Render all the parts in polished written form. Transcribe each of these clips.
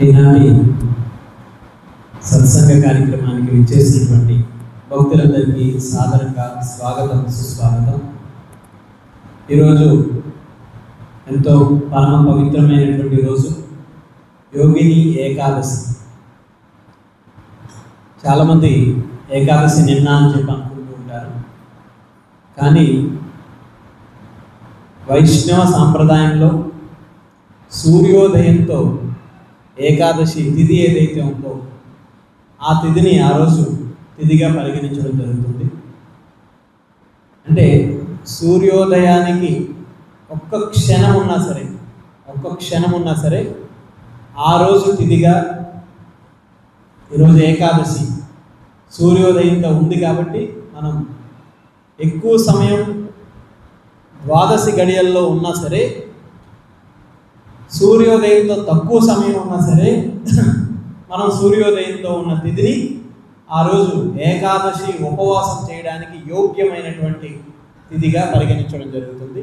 ఈనాటి సత్సంగ కార్యక్రమానికి విచ్చేసినటువంటి భక్తులందరికీ సాదరంగా స్వాగతం, సుస్వాగతం. ఈరోజు ఎంతో పరమ పవిత్రమైనటువంటి రోజు, యోగిని ఏకాదశి. చాలామంది ఏకాదశి నిన్న అని చెప్పి అనుకుంటూ ఉంటారు. కానీ వైష్ణవ సాంప్రదాయంలో సూర్యోదయంతో ఏకాదశి తిథి ఏదైతే ఉందో ఆ తిథిని ఆ రోజు తిథిగా పరిగణించడం జరుగుతుంది. అంటే సూర్యోదయానికి ఒక్క క్షణం ఉన్నా సరే ఆ రోజు తిథిగా ఈరోజు ఏకాదశి సూర్యోదయంతో ఉంది కాబట్టి మనం ఎక్కువ సమయం ద్వాదశి గడియల్లో ఉన్నా సరే, సూర్యోదయంతో తక్కువ సమయం ఉన్నా సరే, మనం సూర్యోదయంతో ఉన్న తిథిని ఆ రోజు ఏకాదశి ఉపవాసం చేయడానికి యోగ్యమైనటువంటి తిథిగా పరిగణించడం జరుగుతుంది.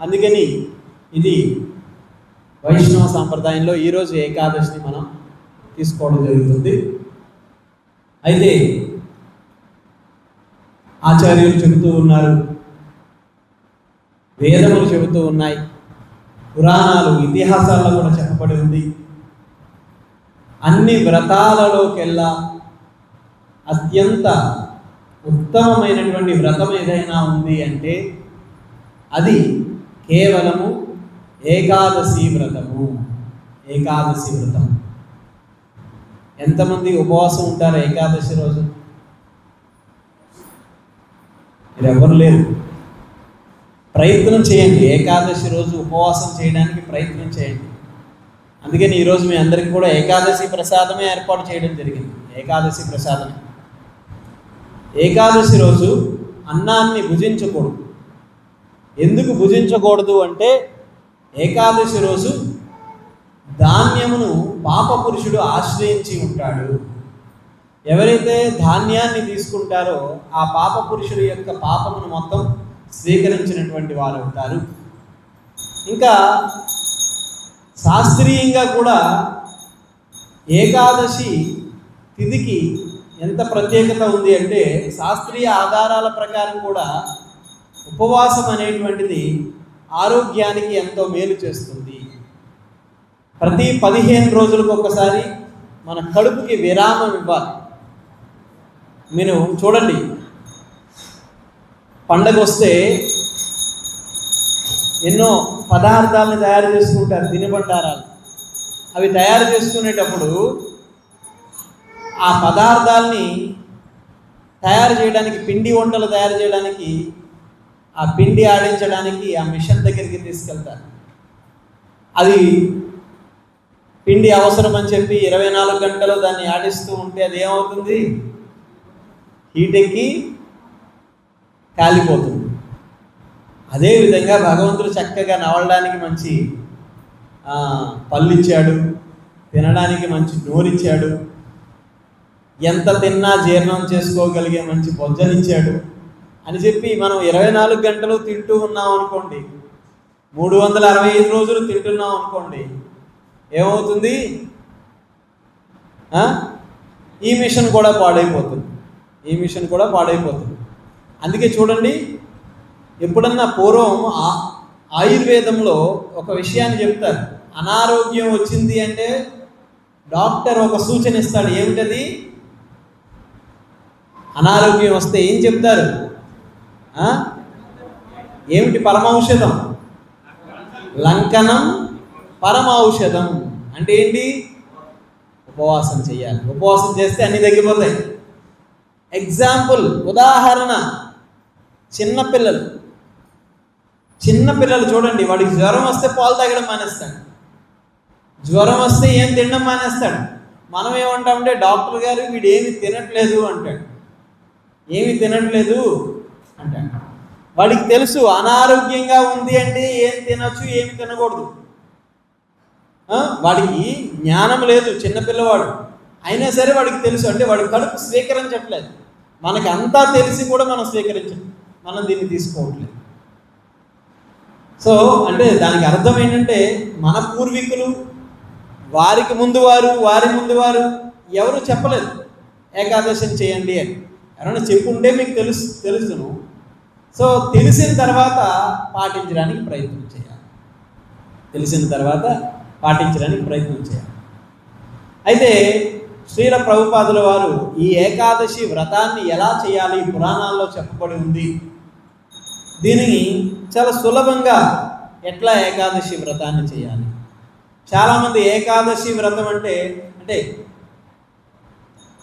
అందుకని ఇది వైష్ణవ సాంప్రదాయంలో ఈరోజు ఏకాదశిని మనం తీసుకోవడం జరుగుతుంది. అయితే ఆచార్యులు చెబుతూ ఉన్నారు, వేదములు చెబుతూ ఉన్నాయి, పురాణాలు ఇతిహాసాల్లో కూడా చెప్పబడి ఉంది. అన్ని వ్రతాలలోకెల్లా అత్యంత ఉత్తమమైనటువంటి వ్రతం ఏదైనా ఉంది అంటే అది కేవలము ఏకాదశి వ్రతము. ఏకాదశి వ్రతం. ఎంతమంది ఉపవాసం ఉంటారు ఏకాదశి రోజు? మీరు ఎవరు లేరు. ప్రయత్నం చేయండి, ఏకాదశి రోజు ఉపవాసం చేయడానికి ప్రయత్నం చేయండి. అందుకని ఈరోజు మీ అందరికీ కూడా ఏకాదశి ప్రసాదమే ఏర్పాటు చేయడం జరిగింది. ఏకాదశి ప్రసాదమే. ఏకాదశి రోజు అన్నాన్ని భుజించకూడదు. ఎందుకు భుజించకూడదు అంటే, ఏకాదశి రోజు ధాన్యమును పాపపురుషుడు ఆశ్రయించి ఉంటాడు. ఎవరైతే ధాన్యాన్ని తీసుకుంటారో ఆ పాపపురుషుడు యొక్క పాపమును మొత్తం స్వీకరించినటువంటి వారు అవుతారు. ఇంకా శాస్త్రీయంగా కూడా ఏకాదశి తిథికి ఎంత ప్రత్యేకత ఉంది అంటే, శాస్త్రీయ ఆధారాల ప్రకారం కూడా ఉపవాసం అనేటువంటిది ఆరోగ్యానికి ఎంతో మేలు చేస్తుంది. ప్రతి 15 రోజులకు ఒకసారి మన కడుపుకి విరామం ఇవ్వాలి. మీరు చూడండి, పండగ వస్తే ఎన్నో పదార్థాలను తయారు చేసుకుంటారు, తినుబండారాలు. అవి తయారు చేసుకునేటప్పుడు ఆ పదార్థాలని తయారు చేయడానికి, పిండి వంటలు తయారు చేయడానికి, ఆ పిండి ఆడించడానికి ఆ మిషన్ దగ్గరికి తీసుకెళ్తారు. అది పిండి అవసరం అని చెప్పి 24 గంటలు దాన్ని ఆడిస్తూ ఉంటే అది ఏమవుతుంది? హీట్ ఎక్కి కాలిపోతుంది. అదేవిధంగా భగవంతుడు చక్కగా నవలడానికి మంచి పళ్ళు ఇచ్చాడు, తినడానికి మంచి నోరిచ్చాడు, ఎంత తిన్నా జీర్ణం చేసుకోగలిగే మంచి బొజ్జనిచ్చాడు అని చెప్పి మనం 24 గంటలు తింటూ ఉన్నాం అనుకోండి, 365 రోజులు తింటున్నాం అనుకోండి, ఏమవుతుంది? ఈ మిషన్ కూడా పాడైపోతుంది. అందుకే చూడండి, ఎప్పుడన్నా పూర్వం ఆయుర్వేదంలో ఒక విషయాన్ని చెప్తారు. అనారోగ్యం వచ్చింది అంటే డాక్టర్ ఒక సూచన ఇస్తాడు. ఏమిటది? అనారోగ్యం వస్తే ఏం చెప్తారు? ఏమిటి పరమౌషధం? లంకనం పరమౌషధం. అంటే ఏంటి? ఉపవాసం చేయాలి. ఉపవాసం చేస్తే అన్ని తగ్గిపోతాయి. ఎగ్జాంపుల్, ఉదాహరణ, చిన్నపిల్లలు చూడండి, వాడికి జ్వరం వస్తే పాలు తాగడం మానేస్తాడు, జ్వరం వస్తే ఏం తినడం మానేస్తాడు. మనం ఏమంటామంటే, డాక్టర్ గారు వీడు ఏమి తినట్లేదు అంటాడు. వాడికి తెలుసు అనారోగ్యంగా ఉంది అంటే ఏం తినచ్చు, ఏమి తినకూడదు. వాడికి జ్ఞానం లేదు, చిన్నపిల్లవాడు అయినా సరే వాడికి తెలుసు. అంటే వాడి కడుపు స్వీకరించట్లేదు. మనకి అంతా తెలిసి కూడా మనం మనం దీన్ని తీసుకోవట్లేదు. సో అంటే దానికి అర్థం ఏంటంటే, మన పూర్వీకులు వారి ముందు వారు ఎవరు చెప్పలేదు ఏకాదశిని చేయండి అని. ఎవరైనా చెప్పుంటే మీకు తెలుసును. సో తెలిసిన తర్వాత పాటించడానికి ప్రయత్నం చేయాలి. అయితే శ్రీల ప్రభుపాదుల వారు ఈ ఏకాదశి వ్రతాన్ని ఎలా చేయాలి పురాణాల్లో చెప్పబడి ఉంది. దీనిని చాలా సులభంగా ఎట్లా ఏకాదశి వ్రతాన్ని చేయాలి. చాలామంది ఏకాదశి వ్రతం అంటే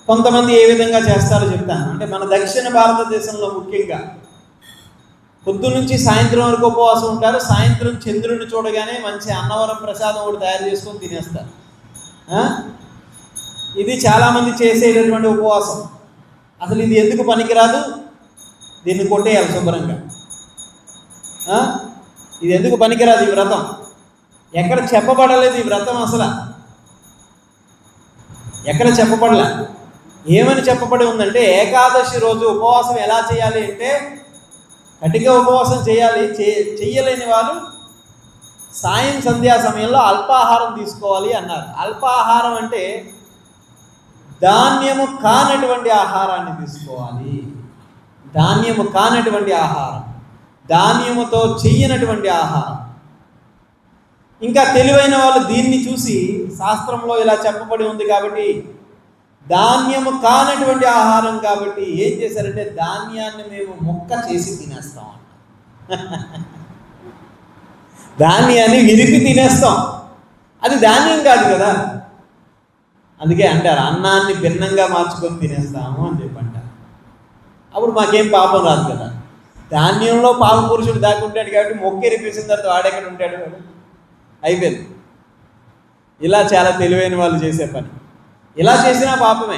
కొంతమంది ఏ విధంగా చేస్తారో చెప్తాను. అంటే మన దక్షిణ భారతదేశంలో ముఖ్యంగా పొద్దున్నుంచి సాయంత్రం వరకు ఉపవాసం ఉంటారు. సాయంత్రం చంద్రుడిని చూడగానే మంచి అన్నవరం ప్రసాదం ఒకటి తయారు చేసుకొని తినేస్తారు. ఇది చాలామంది చేసేటటువంటి ఉపవాసం. అసలు ఇది ఎందుకు పనికిరాదు, దీన్ని కొట్టేయాలి శుభ్రంగా. ఇది ఎందుకు పనికిరాదు ఈ వ్రతం, ఎక్కడ చెప్పబడలేదు ఈ వ్రతం, అసలు ఎక్కడ చెప్పబడలే. ఏమని చెప్పబడి ఉందంటే ఏకాదశి రోజు ఉపవాసం ఎలా చేయాలి అంటే కటిక ఉపవాసం చేయాలి. చెయ్యలేని వాళ్ళు సాయం సంధ్యా సమయంలో అల్పాహారం తీసుకోవాలి అన్నారు. అల్పాహారం అంటే ధాన్యము కానటువంటి ఆహారాన్ని తీసుకోవాలి. ధాన్యము కానటువంటి ఆహారం, ధాన్యముతో చెయ్యనటువంటి ఆహారం. ఇంకా తెలివైన వాళ్ళు దీన్ని చూసి శాస్త్రంలో ఇలా చెప్పబడి ఉంది కాబట్టి ధాన్యము కానటువంటి ఆహారం కాబట్టి ఏం చేశారంటే ధాన్యాన్ని మేము ముక్క చేసి తినేస్తాం ధాన్యాన్ని విరిపి తినేస్తాం. అది ధాన్యం కాదు కదా. అందుకే అంటారు అన్నాన్ని భిన్నంగా మార్చుకొని తినేస్తాము అని చెప్పి అంటారు. అప్పుడు మాకేం పాపం రాదు కదా. ధాన్యంలో పాప పురుషుడు దాకా ఉంటాడు కాబట్టి మొక్కెరిపేసిన తర్వాత వాడెక్కడ ఉంటాడు, అయిపోయింది. ఇలా చాలా తెలివైన వాళ్ళు చేసే పని. ఇలా చేసినా పాపమే.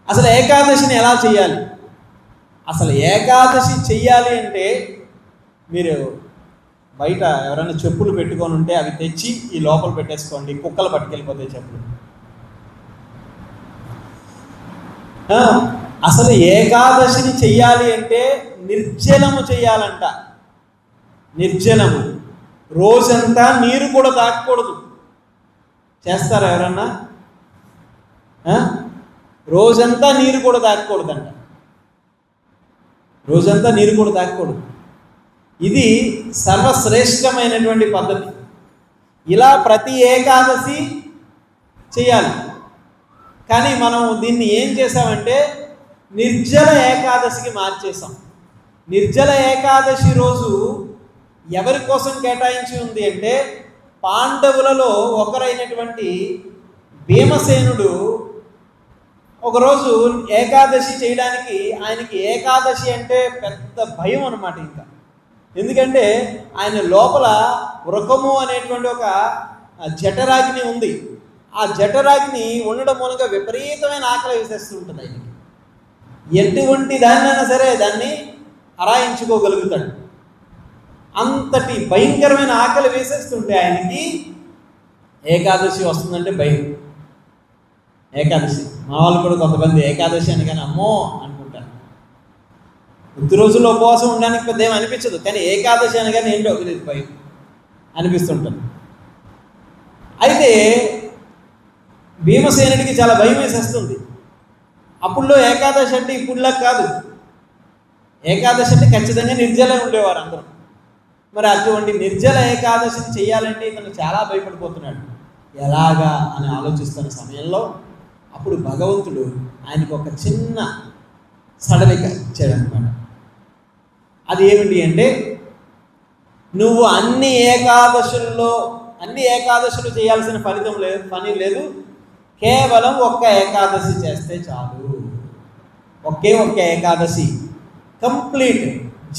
అసలు ఏకాదశిని ఎలా చేయాలి? అసలు ఏకాదశి చెయ్యాలి అంటే మీరు బయట ఎవరైనా చెప్పులు పెట్టుకొని ఉంటే అవి తెచ్చి ఈ లోపల పెట్టేసుకోండి, కుక్కలు పట్టుకెళ్ళిపోతాయి చెప్పులు. అసలు ఏకాదశిని చెయ్యాలి అంటే నిర్జలము చెయ్యాలంట. నిర్జలము, రోజంతా నీరు కూడా తాగకూడదు. చేస్తారా ఎవరన్నా? రోజంతా నీరు కూడా తాగకూడదంట. ఇది సర్వశ్రేష్టమైనటువంటి పద్ధతి. ఇలా ప్రతి ఏకాదశి చేయాలి. కానీ మనం దీన్ని ఏం చేసామంటే నిర్జల ఏకాదశికి మార్చేసాం. నిర్జల ఏకాదశి రోజు ఎవరి కోసం కేటాయించి ఉంది అంటే పాండవులలో ఒకరైనటువంటి భీమసేనుడు ఒకరోజు ఏకాదశి చేయడానికి, ఆయనకి ఏకాదశి అంటే పెద్ద భయం అన్నమాట. ఇంకా ఎందుకంటే ఆయన లోపల వృకము అనేటువంటి ఒక జఠరాగ్ని ఉంది. ఆ జఠరాగ్ని ఉండడం మూలంగా విపరీతమైన ఆకలి వేసేస్తుంటుంది ఆయనకి. ఎటువంటి దాన్నైనా సరే దాన్ని అరాయించుకోగలుగుతాడు. అంతటి భయంకరమైన ఆకలి వేసేస్తుంటే ఆయనకి ఏకాదశి వస్తుందంటే భయం. ఏకాదశి మా వాళ్ళు కూడా కొంతమంది ఏకాదశి అని కానీ అమ్మో అనుకుంటారు. కొద్ది రోజుల్లో ఉపవాసం ఉండడానికి పెద్ద ఏం అనిపించదు, కానీ ఏకాదశి అని కానీ ఏంటో తెలియదు భయం అనిపిస్తుంటుంది. అయితే భీమసేనుడికి చాలా భయం వేసేస్తుంది. అప్పుడులో ఏకాదశి అంటే ఇప్పుడులా కాదు. ఏకాదశి అంటే ఖచ్చితంగా నిర్జలే ఉండేవారు అందరూ. మరి అటువంటి నిర్జల ఏకాదశిని చేయాలంటే ఇతను చాలా భయపడిపోతున్నాడు. ఎలాగా అని ఆలోచిస్తున్న సమయంలో అప్పుడు భగవంతుడు ఆయనకు ఒక చిన్న సడలిక ఇచ్చాడు అనమాట. అది ఏమిటి అంటే నువ్వు అన్ని ఏకాదశులు చేయాల్సిన పని లేదు, కేవలం ఒక్క ఏకాదశి చేస్తే చాలు. ఒక్క ఏకాదశి కంప్లీట్,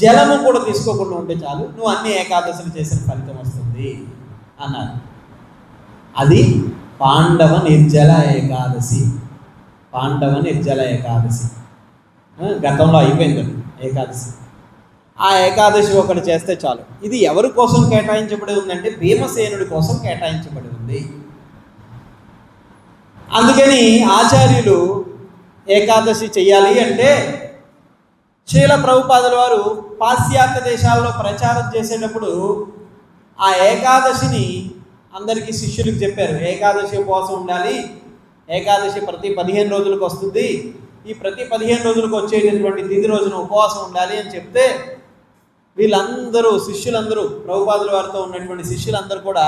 జలము కూడా తీసుకోకుండా ఉంటే చాలు, నువ్వు అన్ని ఏకాదశులు చేసిన ఫలితం వస్తుంది అన్నారు. అది పాండవ నిర్జల ఏకాదశి. గతంలో అయిపోయింది ఏకాదశి. ఆ ఏకాదశి ఒకటి చేస్తే చాలు. ఇది ఎవరి కోసం కేటాయించబడి ఉందంటే భీమసేనుడి కోసం కేటాయించబడి ఉంది. అందుకని ఆచార్యులు ఏకాదశి చెయ్యాలి అంటే శ్రీల ప్రభుపాదుల వారు పాశ్చాత్య దేశాల్లో ప్రచారం చేసేటప్పుడు ఆ ఏకాదశిని అందరికీ శిష్యులకు చెప్పారు. ఏకాదశి ఉపవాసం ఉండాలి, ఏకాదశి ప్రతి 15 రోజులకు వస్తుంది, ఈ ప్రతి 15 రోజులకు వచ్చేటటువంటి తిథి రోజున ఉపవాసం ఉండాలి అని చెప్తే వీళ్ళందరూ శిష్యులందరూ, ప్రభుపాదుల వారితో ఉన్నటువంటి శిష్యులందరూ కూడా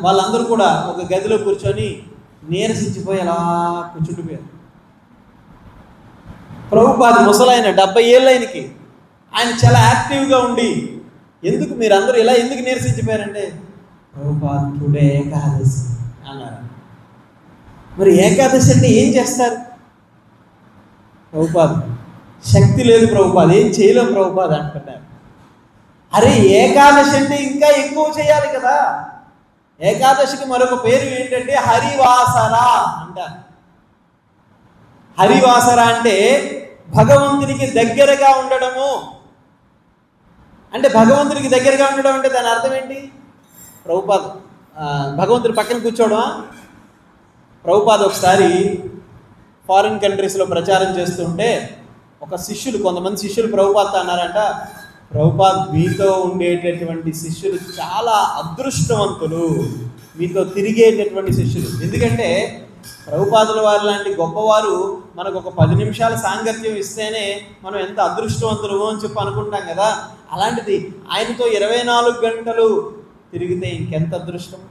వాళ్ళందరూ కూడా ఒక గదిలో కూర్చొని నీరసించిపోయి అలా కూర్చుండిపోయారు. ప్రభుపాద ముసలాయన 70 ఏళ్ళు ఆయనకి, ఆయన చాలా యాక్టివ్గా ఉండి, ఎందుకు మీరందరూ ఇలా ఎందుకు నీరసించిపోయారంటే, ప్రభుపాద టుడే ఏకాదశి అన్నారు. మరి ఏకాదశి అంటే ఏం చేస్తారు? ప్రభుపాద శక్తి లేదు ప్రభుపాద, ఏం చేయలేం ప్రభుపాద అంటున్నారు. అరే ఏకాదశి అంటే ఇంకా ఎక్కువ చేయాలి కదా. ఏకాదశికి మరొక పేరు ఏంటంటే హరివాసర అంటారు. హరివాసర అంటే భగవంతునికి దగ్గరగా ఉండడము. అంటే భగవంతునికి దగ్గరగా ఉండడం అంటే దాని అర్థం ఏంటి? ప్రభుపాద భగవంతుడి పక్కన కూర్చోవడమా? ప్రభుపాద ఒకసారి ఫారిన్ కంట్రీస్లో ప్రచారం చేస్తుంటే కొంతమంది శిష్యులు ప్రభుపాదతో అన్నారంట, ప్రభుపాద్ మీతో ఉండేటటువంటి శిష్యులు చాలా అదృష్టవంతులు, మీతో తిరిగేటటువంటి శిష్యులు. ఎందుకంటే ప్రభుపాదుల వారు లాంటి గొప్పవారు మనకు ఒక 10 నిమిషాల సాంగత్యం ఇస్తేనే మనం ఎంత అదృష్టవంతులు అని చెప్పి అనుకుంటాం కదా. అలాంటిది ఆయనతో 24 గంటలు తిరిగితే ఇంకెంత అదృష్టం.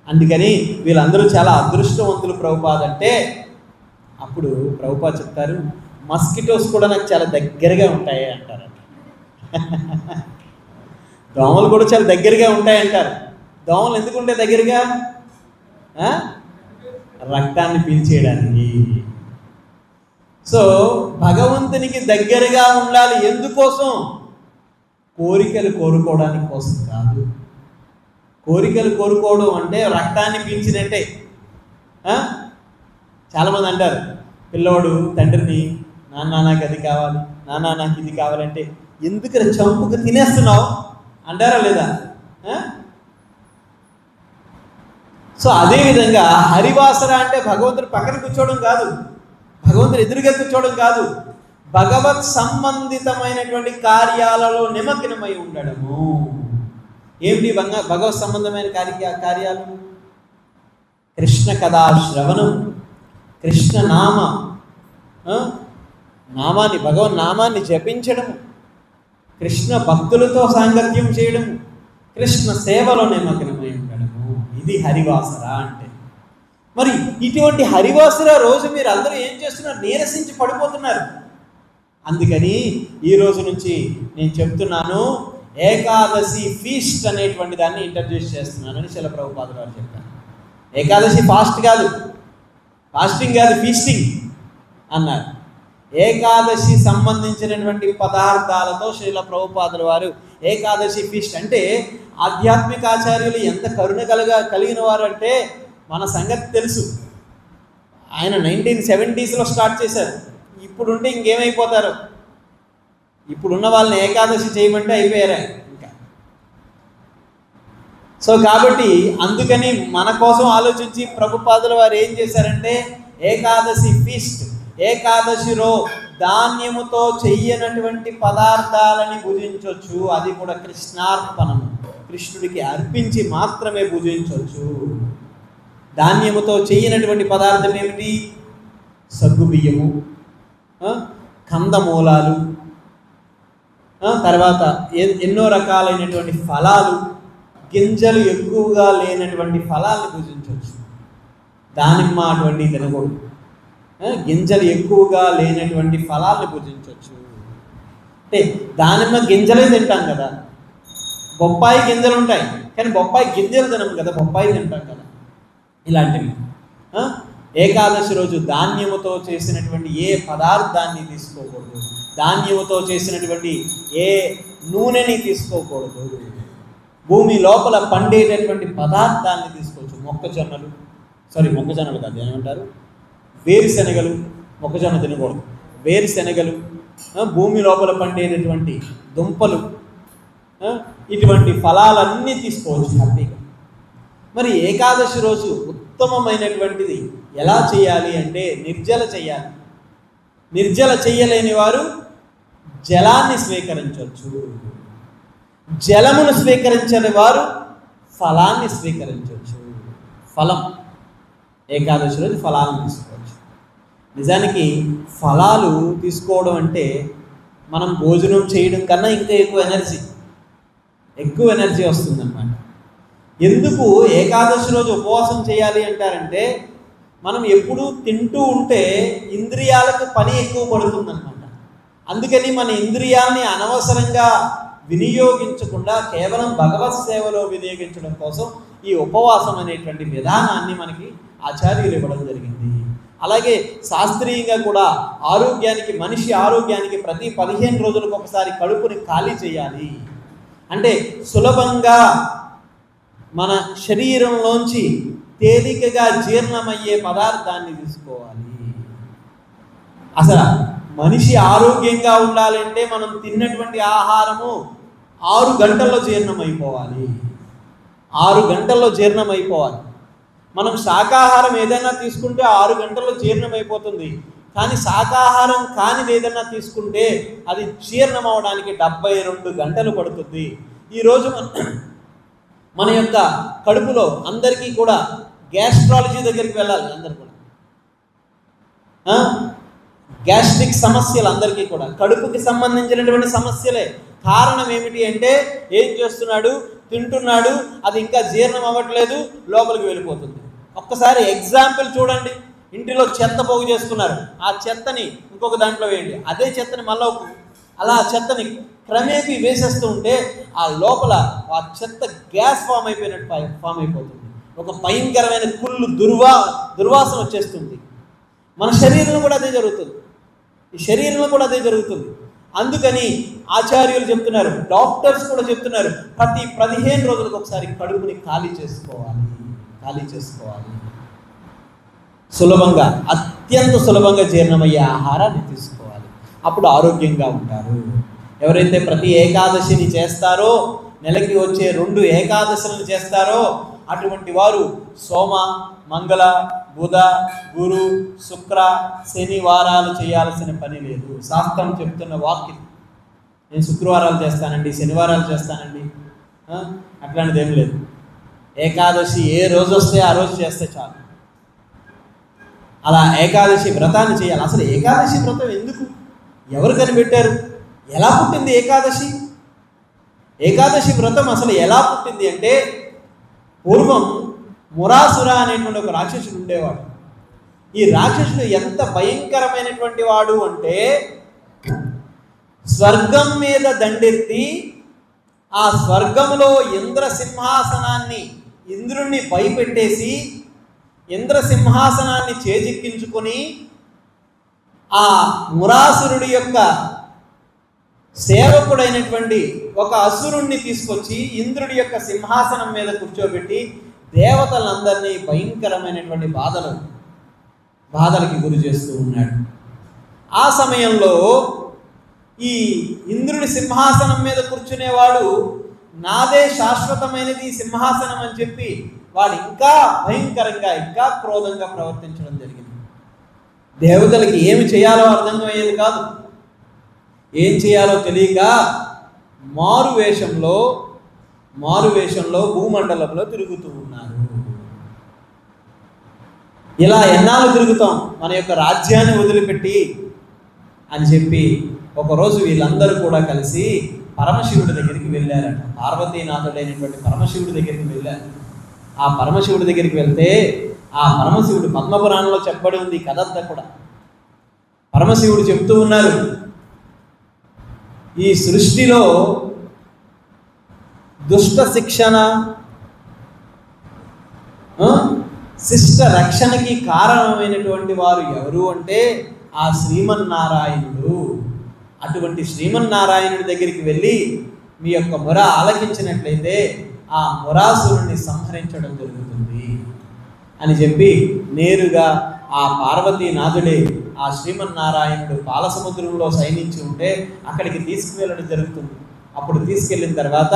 అందుకని వీళ్ళందరూ చాలా అదృష్టవంతులు ప్రభుపాద్ అంటే. అప్పుడు ప్రభుపాద్ చెప్తారు, మస్కిటోస్ కూడా నాకు చాలా దగ్గరగా ఉంటాయి అంటారు. దోమలు కూడా చాలా దగ్గరగా ఉంటాయి అంటారు. దోమలు ఎందుకు ఉంటాయి దగ్గరగా? రక్తాన్ని పీల్చేయడానికి. సో భగవంతునికి దగ్గరగా ఉండాలి. ఎందుకోసం? కోరికలు కోరుకోవడానికి కోసం కాదు. కోరికలు కోరుకోవడం అంటే రక్తాన్ని పీల్చినట్టే. చాలామంది అంటారు, పిల్లోడు తండ్రిని నాన్న నాకు అది కావాలి, నాన్న నాకు ఇది కావాలంటే ఎందుకు చంపుకు తినేస్తున్నావు అంటారా లేదా? సో అదేవిధంగా హరివాసర అంటే భగవంతుడు పక్కన కూర్చోవడం కాదు, భగవంతుడు ఎదురుగా కూర్చోవడం కాదు, భగవత్ సంబంధితమైనటువంటి కార్యాలలో నిమగ్నమై ఉండడము. ఏమిటి భగవత్ సంబంధమైన కార్యాలు? కృష్ణ కథా శ్రవణం, కృష్ణ నామాన్ని భగవన్ నామాన్ని జపించడము, కృష్ణ భక్తులతో సాంగత్యం చేయడము, కృష్ణ సేవలో నిమగ్నమై ఉండడము. ఇది హరివాసర అంటే. మరి ఇటువంటి హరివాసర రోజు మీరు అందరూ ఏం చేస్తున్నారు? నీరసించి పడిపోతున్నారు. అందుకని ఈ రోజు నుంచి నేను చెప్తున్నాను, ఏకాదశి ఫీస్ట్ అనేటువంటి దాన్ని ఇంట్రడ్యూస్ చేస్తున్నానని శిల ప్రభుపాదుల వారు చెప్పారు. ఏకాదశి ఫాస్ట్ కాదు, ఫాస్టింగ్ కాదు, ఫీస్టింగ్ అన్నారు. ఏకాదశి సంబంధించినటువంటి పదార్థాలతో శ్రీల ప్రభుపాదుల వారు ఏకాదశి ఫీస్ట్ అంటే, ఆధ్యాత్మిక ఆచార్యులు ఎంత కరుణ కలిగిన వారు అంటే మన సంగతి తెలుసు. ఆయన 1970s స్టార్ట్ చేశారు. ఇప్పుడుంటే ఇంకేమైపోతారు? ఇప్పుడున్న వాళ్ళని ఏకాదశి చేయమంటే అయిపోయారా ఇంకా. సో కాబట్టి అందుకని మన కోసం ఆలోచించి ప్రభుపాదుల వారు ఏం చేశారంటే, ఏకాదశి ఫీస్ట్, ఏకాదశిలో ధాన్యముతో చెయ్యనటువంటి పదార్థాలని భుజించవచ్చు. అది కూడా కృష్ణార్పణము, కృష్ణుడికి అర్పించి మాత్రమే భుజించవచ్చు. ధాన్యముతో చెయ్యనటువంటి పదార్థం ఏమిటి? సగ్గుబియ్యము, కందమూలాలు, తర్వాత ఎన్నో రకాలైనటువంటి ఫలాలు, గింజలు ఎక్కువగా లేనటువంటి ఫలాలను భుజించవచ్చు. దానిమ్మ అటువంటి తినకూడదు. గింజలు ఎక్కువగా లేనటువంటి ఫలాలను భుజించవచ్చు. అంటే దానిమ్మ గింజలే తింటాం కదా, బొప్పాయి గింజలు ఉంటాయి కానీ బొప్పాయి గింజలు తినము కదా, బొప్పాయి తింటాం కదా. ఇలాంటివి. ఏకాదశి రోజు ధాన్యముతో చేసినటువంటి ఏ పదార్థాన్ని తీసుకోకూడదు, ధాన్యముతో చేసినటువంటి ఏ నూనెని తీసుకోకూడదు. భూమి లోపల పండేటటువంటి పదార్థాన్ని తీసుకోవచ్చు. మొక్కజొన్నలు కాదు, ఏమంటారు, వేరుశెనగలు. మొక్కజొన్న తినకూడదు. వేరుశెనగలు, భూమి లోపల పండేటటువంటి దుంపలు, ఇటువంటి ఫలాలన్నీ తీసుకోవచ్చు హ్యాపీగా. మరి ఏకాదశి రోజు ఉత్తమమైనటువంటిది ఎలా చేయాలి అంటే నిర్జల చేయాలి. నిర్జల చేయలేని వారు జలాన్ని స్వీకరించవచ్చు. జలమును స్వీకరించని వారు ఫలాన్ని స్వీకరించవచ్చు. ఫలం, ఏకాదశి రోజు ఫలాలను తీసుకోవచ్చు. నిజానికి ఫలాలు తీసుకోవడం అంటే మనం భోజనం చేయడం కన్నా ఇంకా ఎక్కువ ఎనర్జీ వస్తుందన్నమాట. ఎందుకు ఏకాదశి రోజు ఉపవాసం చేయాలి అంటారంటే, మనం ఎప్పుడూ తింటూ ఉంటే ఇంద్రియాలకు పని ఎక్కువ పడుతుందన్నమాట. అందుకని మన ఇంద్రియాల్ని అనవసరంగా వినియోగించకుండా కేవలం భగవత్ సేవలో వినియోగించడం కోసం ఈ ఉపవాసం అనేటువంటి విధానాన్ని మనకి ఆచార్యులు ఇవ్వడం జరిగింది. అలాగే శాస్త్రీయంగా కూడా మనిషి ఆరోగ్యానికి ప్రతి 15 రోజులకు ఒకసారి కడుపుని ఖాళీ చేయాలి. అంటే సులభంగా మన శరీరంలోంచి తేలికగా జీర్ణమయ్యే పదార్థాన్ని తీసుకోవాలి. అసలు మనిషి ఆరోగ్యంగా ఉండాలంటే మనం తిన్నటువంటి ఆహారము 6 గంటల్లో జీర్ణమైపోవాలి. 6 గంటల్లో జీర్ణమైపోవాలి. మనం శాకాహారం ఏదైనా తీసుకుంటే 6 గంటల్లో జీర్ణమైపోతుంది. కానీ శాకాహారం కానిది ఏదైనా తీసుకుంటే అది జీర్ణం అవడానికి 72 గంటలు పడుతుంది. ఈరోజు మన యొక్క కడుపులో అందరికీ కూడా గ్యాస్ట్రాలజీ దగ్గరికి వెళ్ళాలి. అందరు కూడా గ్యాస్ట్రిక్ సమస్యలు అందరికీ కూడా కడుపుకి సంబంధించినటువంటి సమస్యలే. కారణం ఏమిటి అంటే, ఏం చేస్తున్నాడు, తింటున్నాడు, అది ఇంకా జీర్ణం అవ్వట్లేదు, లోపలికి వెళ్ళిపోతుంది. ఒక్కసారి ఎగ్జాంపుల్ చూడండి. ఇంటిలో చెత్త పోగు చేసుకున్నారు, ఆ చెత్తని ఇంకొక దాంట్లో వేయండి, అదే చెత్తని మళ్ళీ అలా చెత్తని క్రమేపీ వేసేస్తూ ఉంటే ఆ లోపల ఆ చెత్త గ్యాస్ ఫామ్ అయిపోతుంది. ఒక భయంకరమైన కుళ్ళు దుర్వాసన వచ్చేస్తుంది. మన శరీరంలో కూడా అదే జరుగుతుంది. ఈ శరీరంలో కూడా అదే జరుగుతుంది. అందుకని ఆచార్యులు చెప్తున్నారు, డాక్టర్స్ కూడా చెప్తున్నారు, ప్రతి 15 రోజులకు ఒకసారి కడుపుని ఖాళీ చేసుకోవాలి. సులభంగా, అత్యంత సులభంగా జీర్ణమయ్యే ఆహారాన్ని తీసుకోవాలి. అప్పుడు ఆరోగ్యంగా ఉంటారు. ఎవరైతే ప్రతి ఏకాదశిని చేస్తారో, నెలకి వచ్చే 2 ఏకాదశులను చేస్తారో, అటువంటి వారు సోమ, మంగళ, బుధ, గురు, శుక్ర, శనివారాలు చేయాల్సిన పని లేదు. శాస్త్రం చెప్తున్న వాక్యం. నేను శుక్రవారాలు చేస్తానండి, శనివారాలు చేస్తానండి, అట్లాంటిది ఏం లేదు. ఏకాదశి ఏ రోజు వస్తే ఆ రోజు చేస్తే చాలు. అలా ఏకాదశి వ్రతాన్ని చేయాలి. అసలు ఏకాదశి వ్రతం ఎందుకు, ఎవరు కనిపెట్టారు, ఎలా పుట్టింది ఏకాదశి వ్రతం అసలు ఎలా పుట్టింది అంటే, పూర్వం మురాసుర అనేటువంటి ఒక రాక్షసుడు ఉండేవాడు. ఈ రాక్షసుడు ఎంత భయంకరమైనటువంటి వాడు అంటే, స్వర్గం మీద దండెత్తి ఆ స్వర్గంలో ఇంద్రుణ్ణి భయపెట్టేసి ఇంద్రసింహాసనాన్ని చేజిక్కించుకొని ఆ మురాసురుడి యొక్క సేవకుడైనటువంటి ఒక అసురుణ్ణి తీసుకొచ్చి ఇంద్రుడి యొక్క సింహాసనం మీద కూర్చోబెట్టి దేవతలందరినీ భయంకరమైనటువంటి బాధలకి గురి చేస్తూ ఉన్నాడు. ఆ సమయంలో ఈ ఇంద్రుడి సింహాసనం మీద కూర్చునేవాడు, నాదే శాశ్వతమైనది సింహాసనం అని చెప్పి వాడు ఇంకా భయంకరంగా, ఇంకా క్రోధంగా ప్రవర్తించడం జరిగింది. దేవతలకి ఏమి చేయాలో అర్థమయ్యేది కాదు. ఏం చేయాలో తెలియక మారువేషంలో భూమండలంలో తిరుగుతూ ఉన్నారు. ఇలా ఎన్నాళ్ళు తిరుగుతాం మన యొక్క రాజ్యాన్ని వదిలిపెట్టి అని చెప్పి ఒకరోజు వీళ్ళందరూ కూడా కలిసి పరమశివుడి దగ్గరికి వెళ్ళారట. పార్వతీనాథుడైనటువంటి పరమశివుడి దగ్గరికి వెళ్ళారు. ఆ పరమశివుడి దగ్గరికి వెళ్తే ఆ పరమశివుడు పద్మపురాణంలో చెప్పబడి ఉంది కథ అంతా కూడా. పరమశివుడు చెప్తూ ఉన్నారు, ఈ సృష్టిలో దుష్ట శిక్షణ, శిష్ట రక్షణకి కారణమైనటువంటి వారు ఎవరు అంటే ఆ శ్రీమన్నారాయణుడు. అటువంటి శ్రీమన్నారాయణుడి దగ్గరికి వెళ్ళి మీ యొక్క మొర ఆలకించినట్లయితే ఆ మొరాసురుణ్ణి సంహరించడం జరుగుతుంది అని చెప్పి నేరుగా ఆ పార్వతీనాథుడే ఆ శ్రీమన్నారాయణుడు పాలసముద్రంలో శయనించి ఉంటే అక్కడికి తీసుకువెళ్ళడం జరుగుతుంది. అప్పుడు తీసుకెళ్ళిన తర్వాత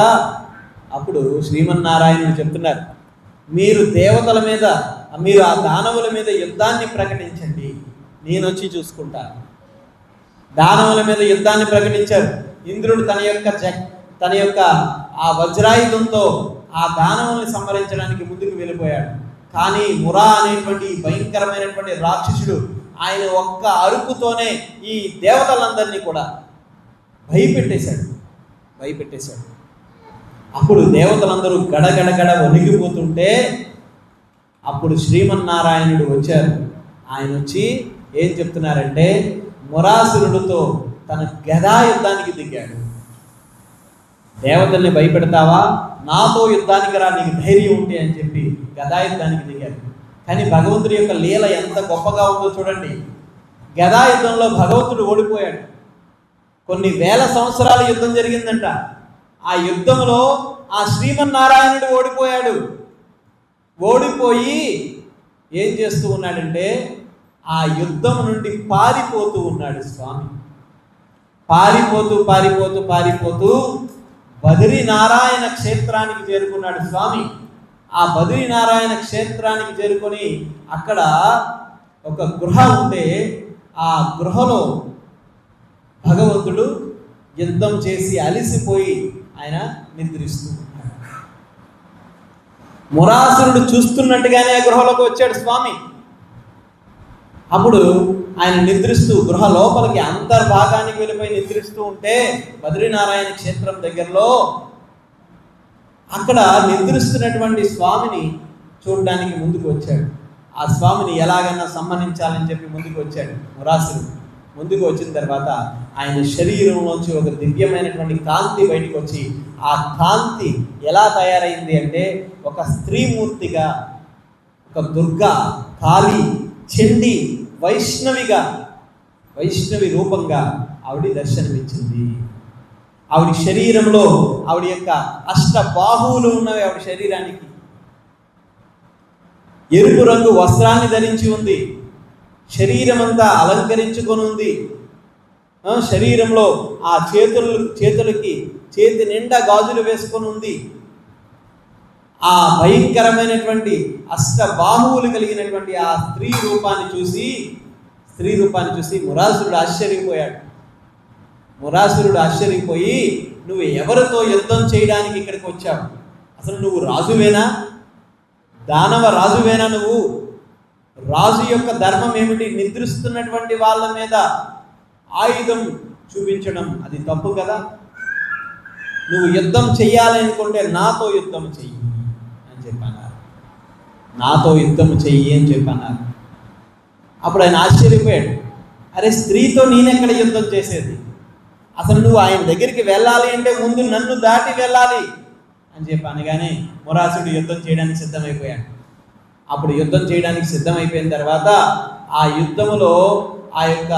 అప్పుడు శ్రీమన్నారాయణుడు చెప్తున్నారు, మీరు దేవతల మీద, మీరు ఆ దానవుల మీద యుద్ధాన్ని ప్రకటించండి, నేను వచ్చి చూసుకుంటాను. దానవుల మీద యుద్ధాన్ని ప్రకటించారు. ఇంద్రుడు తన యొక్క తన యొక్క ఆ వజ్రాయుధంతో ఆ దానవుల్ని సంహరించడానికి ముందుకు వెళ్ళిపోయాడు. కానీ మురా అనేటువంటి భయంకరమైనటువంటి రాక్షసుడు ఆయన ఒక్క అరుపుతోనే ఈ దేవతలందరినీ కూడా భయపెట్టేశాడు. అప్పుడు దేవతలందరూ గడగడగడ వణిగిపోతుంటే అప్పుడు శ్రీమన్నారాయణుడు వచ్చారు. ఆయన వచ్చి ఏం చెప్తున్నారంటే, మురాసురుడితో తన గదా యుద్ధానికి దిగాడు. దేవతల్ని భయపెడతావా, నాతో యుద్ధానికి రా, నీకు ధైర్యం ఉంటే అని చెప్పి గదా యుద్ధానికి దిగాడు. కానీ భగవంతుడి యొక్క లీల ఎంత గొప్పగా ఉందో చూడండి. గదా యుద్ధంలో భగవంతుడు ఓడిపోయాడు. కొన్ని వేల సంవత్సరాల యుద్ధం జరిగిందంట. ఆ యుద్ధంలో ఆ శ్రీమన్నారాయణుడు ఓడిపోయాడు. ఓడిపోయి ఏం చేస్తూ ఉన్నాడంటే, ఆ యుద్ధం నుండి పారిపోతూ ఉన్నాడు స్వామి. పారిపోతూ బద్రీనారాయణ క్షేత్రానికి చేరుకున్నాడు స్వామి. ఆ బద్రీనారాయణ క్షేత్రానికి చేరుకొని అక్కడ ఒక గృహ ఉంటే ఆ గృహలో భగవంతుడు యుద్ధం చేసి అలిసిపోయి ఆయన నిద్రిస్తూ ఉన్నాడు. మురాసురుడు చూస్తున్నట్టుగానే ఆ గృహలోకి వచ్చాడు స్వామి. అప్పుడు ఆయన నిద్రిస్తూ గృహ లోపలికి అంతర్భాగానికి వెళ్ళిపోయి నిద్రిస్తూ ఉంటే బద్రీనారాయణ క్షేత్రం దగ్గరలో అక్కడ నిద్రిస్తున్నటువంటి స్వామిని చూడడానికి ముందుకు వచ్చాడు. ఆ స్వామిని ఎలాగైనా సమ్మానించాలని చెప్పి ముందుకు వచ్చాడు మురాసురుడు. ముందుకు వచ్చిన తర్వాత ఆయన శరీరంలోంచి ఒక దివ్యమైనటువంటి కాంతి బయటకు వచ్చి, ఆ కాంతి ఎలా తయారైంది అంటే ఒక స్త్రీమూర్తిగా, ఒక దుర్గా, కాళీ, చండి, వైష్ణవి రూపంగా ఆవిడ దర్శనమిచ్చింది. ఆవిడ శరీరంలో ఆవిడ యొక్క అష్టబాహువులు ఉన్నవి. ఆవిడ శరీరానికి ఎరుపు రంగు వస్త్రాన్ని ధరించి ఉంది. శరీరం అంతా అలంకరించుకొని ఉంది. శరీరంలో ఆ చేతులకి చేతి నిండా గాజులు వేసుకొని ఉంది. ఆ భయంకరమైనటువంటి అష్టబాహువులు కలిగినటువంటి ఆ స్త్రీ రూపాన్ని చూసి మురాసురుడు ఆశ్చర్యపోయి, నువ్వు ఎవరితో యుద్ధం చేయడానికి ఇక్కడికి వచ్చావు? అసలు నువ్వు రాజువేనా? దానవ రాజువేనా? నువ్వు రాజు యొక్క ధర్మం ఏమిటి? నిద్రిస్తున్నటువంటి వాళ్ళ మీద ఆయుధం చూపించడం అది తప్పు కదా. నువ్వు యుద్ధం చెయ్యాలి అనుకుంటే నాతో యుద్ధం చెయ్యి అని చెప్పన్నారు. అప్పుడు ఆయన ఆశ్చర్యపోయాడు. అరే, స్త్రీతో నేనెక్కడ యుద్ధం చేసేది? అసలు నువ్వు ఆయన దగ్గరికి వెళ్ళాలి అంటే ముందు నన్ను దాటి వెళ్ళాలి అని చెప్పి అనగానే మురాసుడు యుద్ధం చేయడానికి సిద్ధమైపోయాడు. అప్పుడు యుద్ధం చేయడానికి సిద్ధమైపోయిన తర్వాత ఆ యుద్ధములో ఆ యొక్క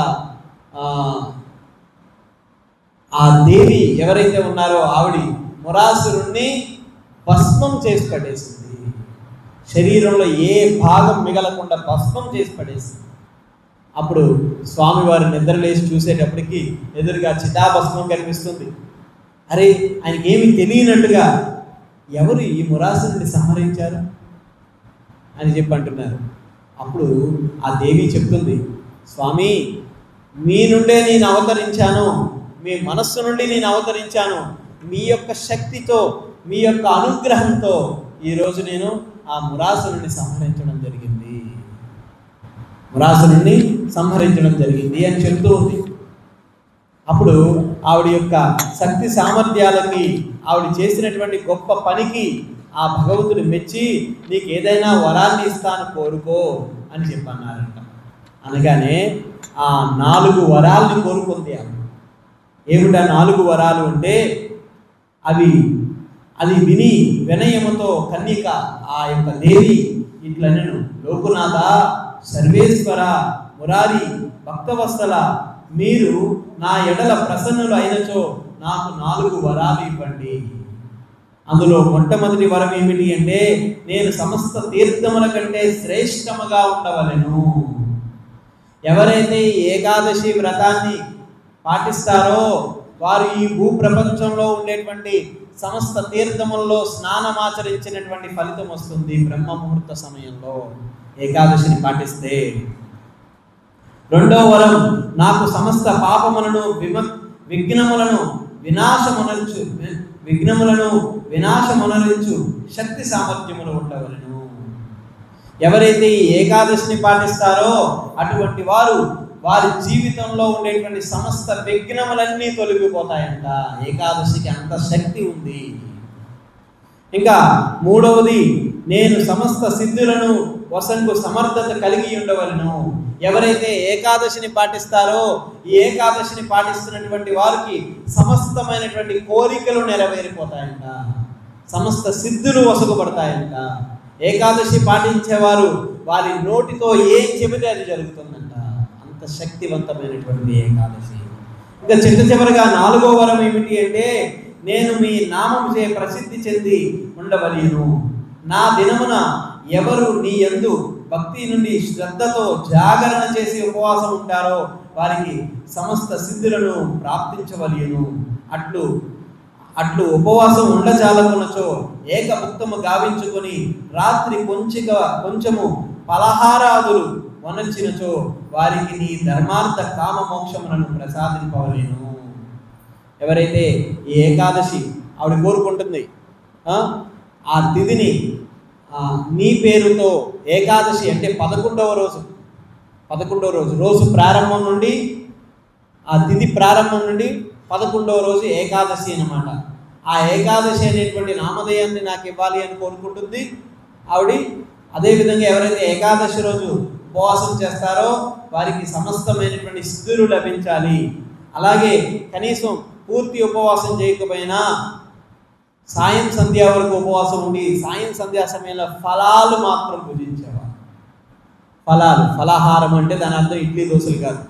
ఆ దేవి ఎవరైతే ఉన్నారో ఆవిడ మురాసురుణ్ణి భస్మం చేసి పడేసింది. శరీరంలో ఏ భాగం మిగలకుండా భస్మం చేసి పడేసింది. అప్పుడు స్వామివారు నిద్రలేసి చూసేటప్పటికి ఎదురుగా చితాభస్మం కనిపిస్తుంది. అరే, ఆయనకి ఏమి తెలియనట్టుగా ఎవరు ఈ మురాసురుణ్ణి సంహరించారు అని చెప్పి అంటున్నారు. అప్పుడు ఆ దేవి చెప్తుంది, స్వామి, మీ నుండే నేను అవతరించాను, మీ మనస్సు నుండి నేను అవతరించాను. మీ యొక్క శక్తితో, మీ యొక్క అనుగ్రహంతో ఈరోజు నేను ఆ మురాసురుణ్ణి సంహరించడం జరిగింది అని చెప్తూ ఉంది. అప్పుడు ఆవిడ యొక్క శక్తి సామర్థ్యాలకి, ఆవిడ చేసినటువంటి గొప్ప పనికి ఆ భగవంతుడు మెచ్చి, నీకు ఏదైనా వరాన్ని ఇస్తాను కోరుకో అని చెప్పన్నారంట. అనగానే ఆ 4 వరాల్ని కోరుకుంది ఆవిడ. ఏమిటా 4 వరాలు అంటే, అది విని వినయముతో కన్యక ఆ యొక్క దేవి ఇట్లా, నేను లోకునాథ, సర్వేశ్వర, మురారి, భక్తవత్సల, మీరు నా ఎడల ప్రసన్నులు అయినచో నాకు 4 వరాలు ఇవ్వండి. అందులో మొట్టమొదటి వరం ఏమిటి అంటే, నేను సమస్త తీర్థముల కంటే శ్రేష్టముగా ఉండవలెను. ఎవరైతే ఈ ఏకాదశి వ్రతాన్ని పాటిస్తారో వారు ఈ భూప్రపంచంలో ఉండేటువంటి సమస్త తీర్థముల్లో స్నానమాచరించినటువంటి ఫలితం వస్తుంది బ్రహ్మ ముహూర్త సమయంలో ఏకాదశిని పాటిస్తే. రెండో వరం, నాకు సమస్త పాపములను విఘ్నములను విఘ్నములను వినాశమునరించు శక్తి సామర్థ్యములు ఉండవలను. ఎవరైతే ఈ ఏకాదశిని పాటిస్తారో అటువంటి వారు వారి జీవితంలో ఉండేటువంటి సమస్త విఘ్నములన్నీ తొలగిపోతాయంట. ఏకాదశికి అంత శక్తి ఉంది. ఇంకా మూడవది, నేను సమస్త సిద్ధులను వసంగు సమర్థత కలిగి ఉండవలను. ఎవరైతే ఏకాదశిని పాటిస్తారో ఈ ఏకాదశిని పాటిస్తున్నటువంటి వారికి సమస్తమైనటువంటి కోరికలు నెరవేరిపోతాయంట, సమస్త సిద్ధులు వసగబడతాయంట. ఏకాదశి పాటించేవారు వారి నోటితో ఏం చెబితే అది జరుగుతుందంట. అంత శక్తివంతమైనటువంటి ఏకాదశి. ఇంకా చివరిగా 4వ వరం ఏమిటి అంటే, నేను మీ నామముచే ప్రసిద్ధి చెంది ఉండవలేను. నా దినమున ఎవరు నీ యందు భక్తి నుండి శ్రద్ధతో జాగరణ చేసి ఉపవాసం ఉంటారో వారికి సమస్త సిద్ధులను ప్రాప్తించవలేను. అట్లు ఉపవాసం ఉండజాలకునచో ఏకభుక్తము గావించుకొని రాత్రి కొంచెము పలహారాదులు వనర్చినచో వారికి నీ ధర్మార్థ కామ మోక్షములను ప్రసాదింపవలేను. ఎవరైతే ఈ ఏకాదశి ఆవిడ కోరుకుంటుంది ఆ తిథిని నీ పేరుతో, ఏకాదశి అంటే 11వ రోజు ప్రారంభం నుండి, ఆ తిథి ప్రారంభం నుండి 11వ రోజు ఏకాదశి అన్నమాట. ఆ ఏకాదశి అనేటువంటి నామధేయాన్ని నాకు ఇవ్వాలి అని కోరుకుంటుంది ఆవిడ. అదేవిధంగా ఎవరైతే ఏకాదశి రోజు ఉపవాసం చేస్తారో వారికి సమస్తమైనటువంటి సిద్ధులు లభించాలి. అలాగే కనీసం పూర్తి ఉపవాసం చేయకపోయినా సాయం సంధ్యా వరకు ఉపవాసం ఉండి సాయం సంధ్యా సమయంలో ఫలాలు మాత్రం భుజించేవారు. ఫలాహారం అంటే దాని అర్థం ఇడ్లీ దోశలు కాదు,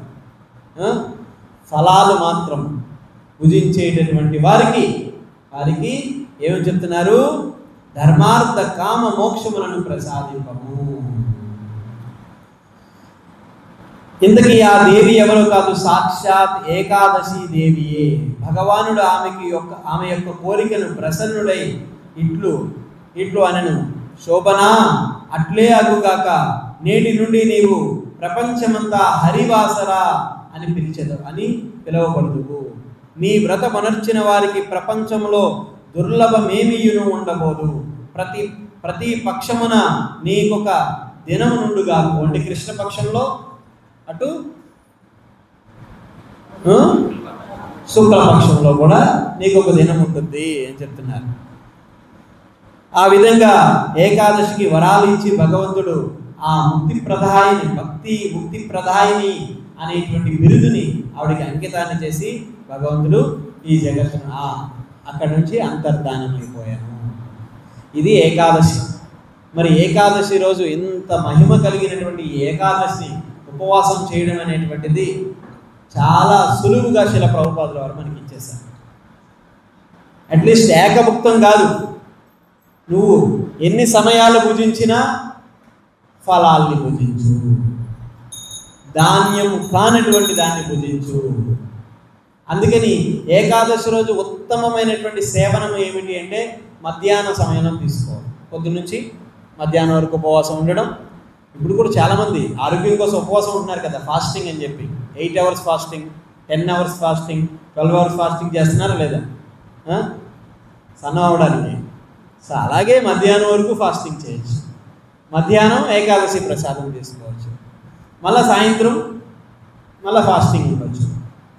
ఫలాలు మాత్రం భుజించేటటువంటి వారికి ఏమని చెప్తున్నారు? ధర్మార్థ కామ మోక్షములను ప్రసాదింపము. ఇంతకీ ఆ దేవి ఎవరో కాదు, సాక్షాత్ ఏకాదశి దేవియే. భగవానుడు ఆమె యొక్క కోరికను ప్రసన్నుడై ఇట్లు అనను, శోభనా అట్లే అగుగాక, నేటి నుండి నీవు ప్రపంచమంతా హరివాసరా అని పిలువబడుదువు. నీ వ్రతమనర్చిన వారికి ప్రపంచంలో దుర్లభమేమియును ఉండబోదు. ప్రతి పక్షమున నీకొక దినము నుండుగా, అంటే కృష్ణపక్షంలో అటు శుక్లపక్షంలో కూడా నీకు ఒక దినం ఉంటుంది అని చెప్తున్నారు. ఆ విధంగా ఏకాదశికి వరాలు ఇచ్చి భగవంతుడు ఆ ముక్తి ప్రదాయిని అనేటువంటి బిరుదుని ఆవిడికి అంకితాన్ని చేసి భగవంతుడు ఈ జగత్తును అక్కడి నుంచి అంతర్ధానం అయిపోయాను. ఇది ఏకాదశి. మరి ఏకాదశి రోజు ఇంత మహిమ కలిగినటువంటి ఏకాదశి ఉపవాసం చేయడం అనేటువంటిది చాలా సులువుగా శిల ప్రభుపాదుల వారు మనకి ఇచ్చేశారు. అట్లీస్ట్ ఏకభుక్తం కాదు, నువ్వు ఎన్ని సమయాలు భుజించినా ఫలాల్ని భుజించు, ధాన్యం కానటువంటి దాన్ని భుజించు. అందుకని ఏకాదశి రోజు ఉత్తమమైనటువంటి సేవనం ఏమిటి అంటే మధ్యాహ్న సమయం తీసుకోవాలి. పొద్దున్నుంచి మధ్యాహ్నం వరకు ఉపవాసం ఉండడం. ఇప్పుడు కూడా చాలామంది ఆరోగ్యం కోసం ఉపవాసం ఉంటున్నారు కదా, ఫాస్టింగ్ అని చెప్పి 8 hours fasting, 10 hours fasting, 12 hours fasting చేస్తున్నారా లేదా సన్నం అవడానికి? సో అలాగే మధ్యాహ్నం వరకు ఫాస్టింగ్ చేయొచ్చు, మధ్యాహ్నం ఏకాదశి ప్రసాదం తీసుకోవచ్చు, మళ్ళీ సాయంత్రం మళ్ళీ ఫాస్టింగ్ ఉండొచ్చు.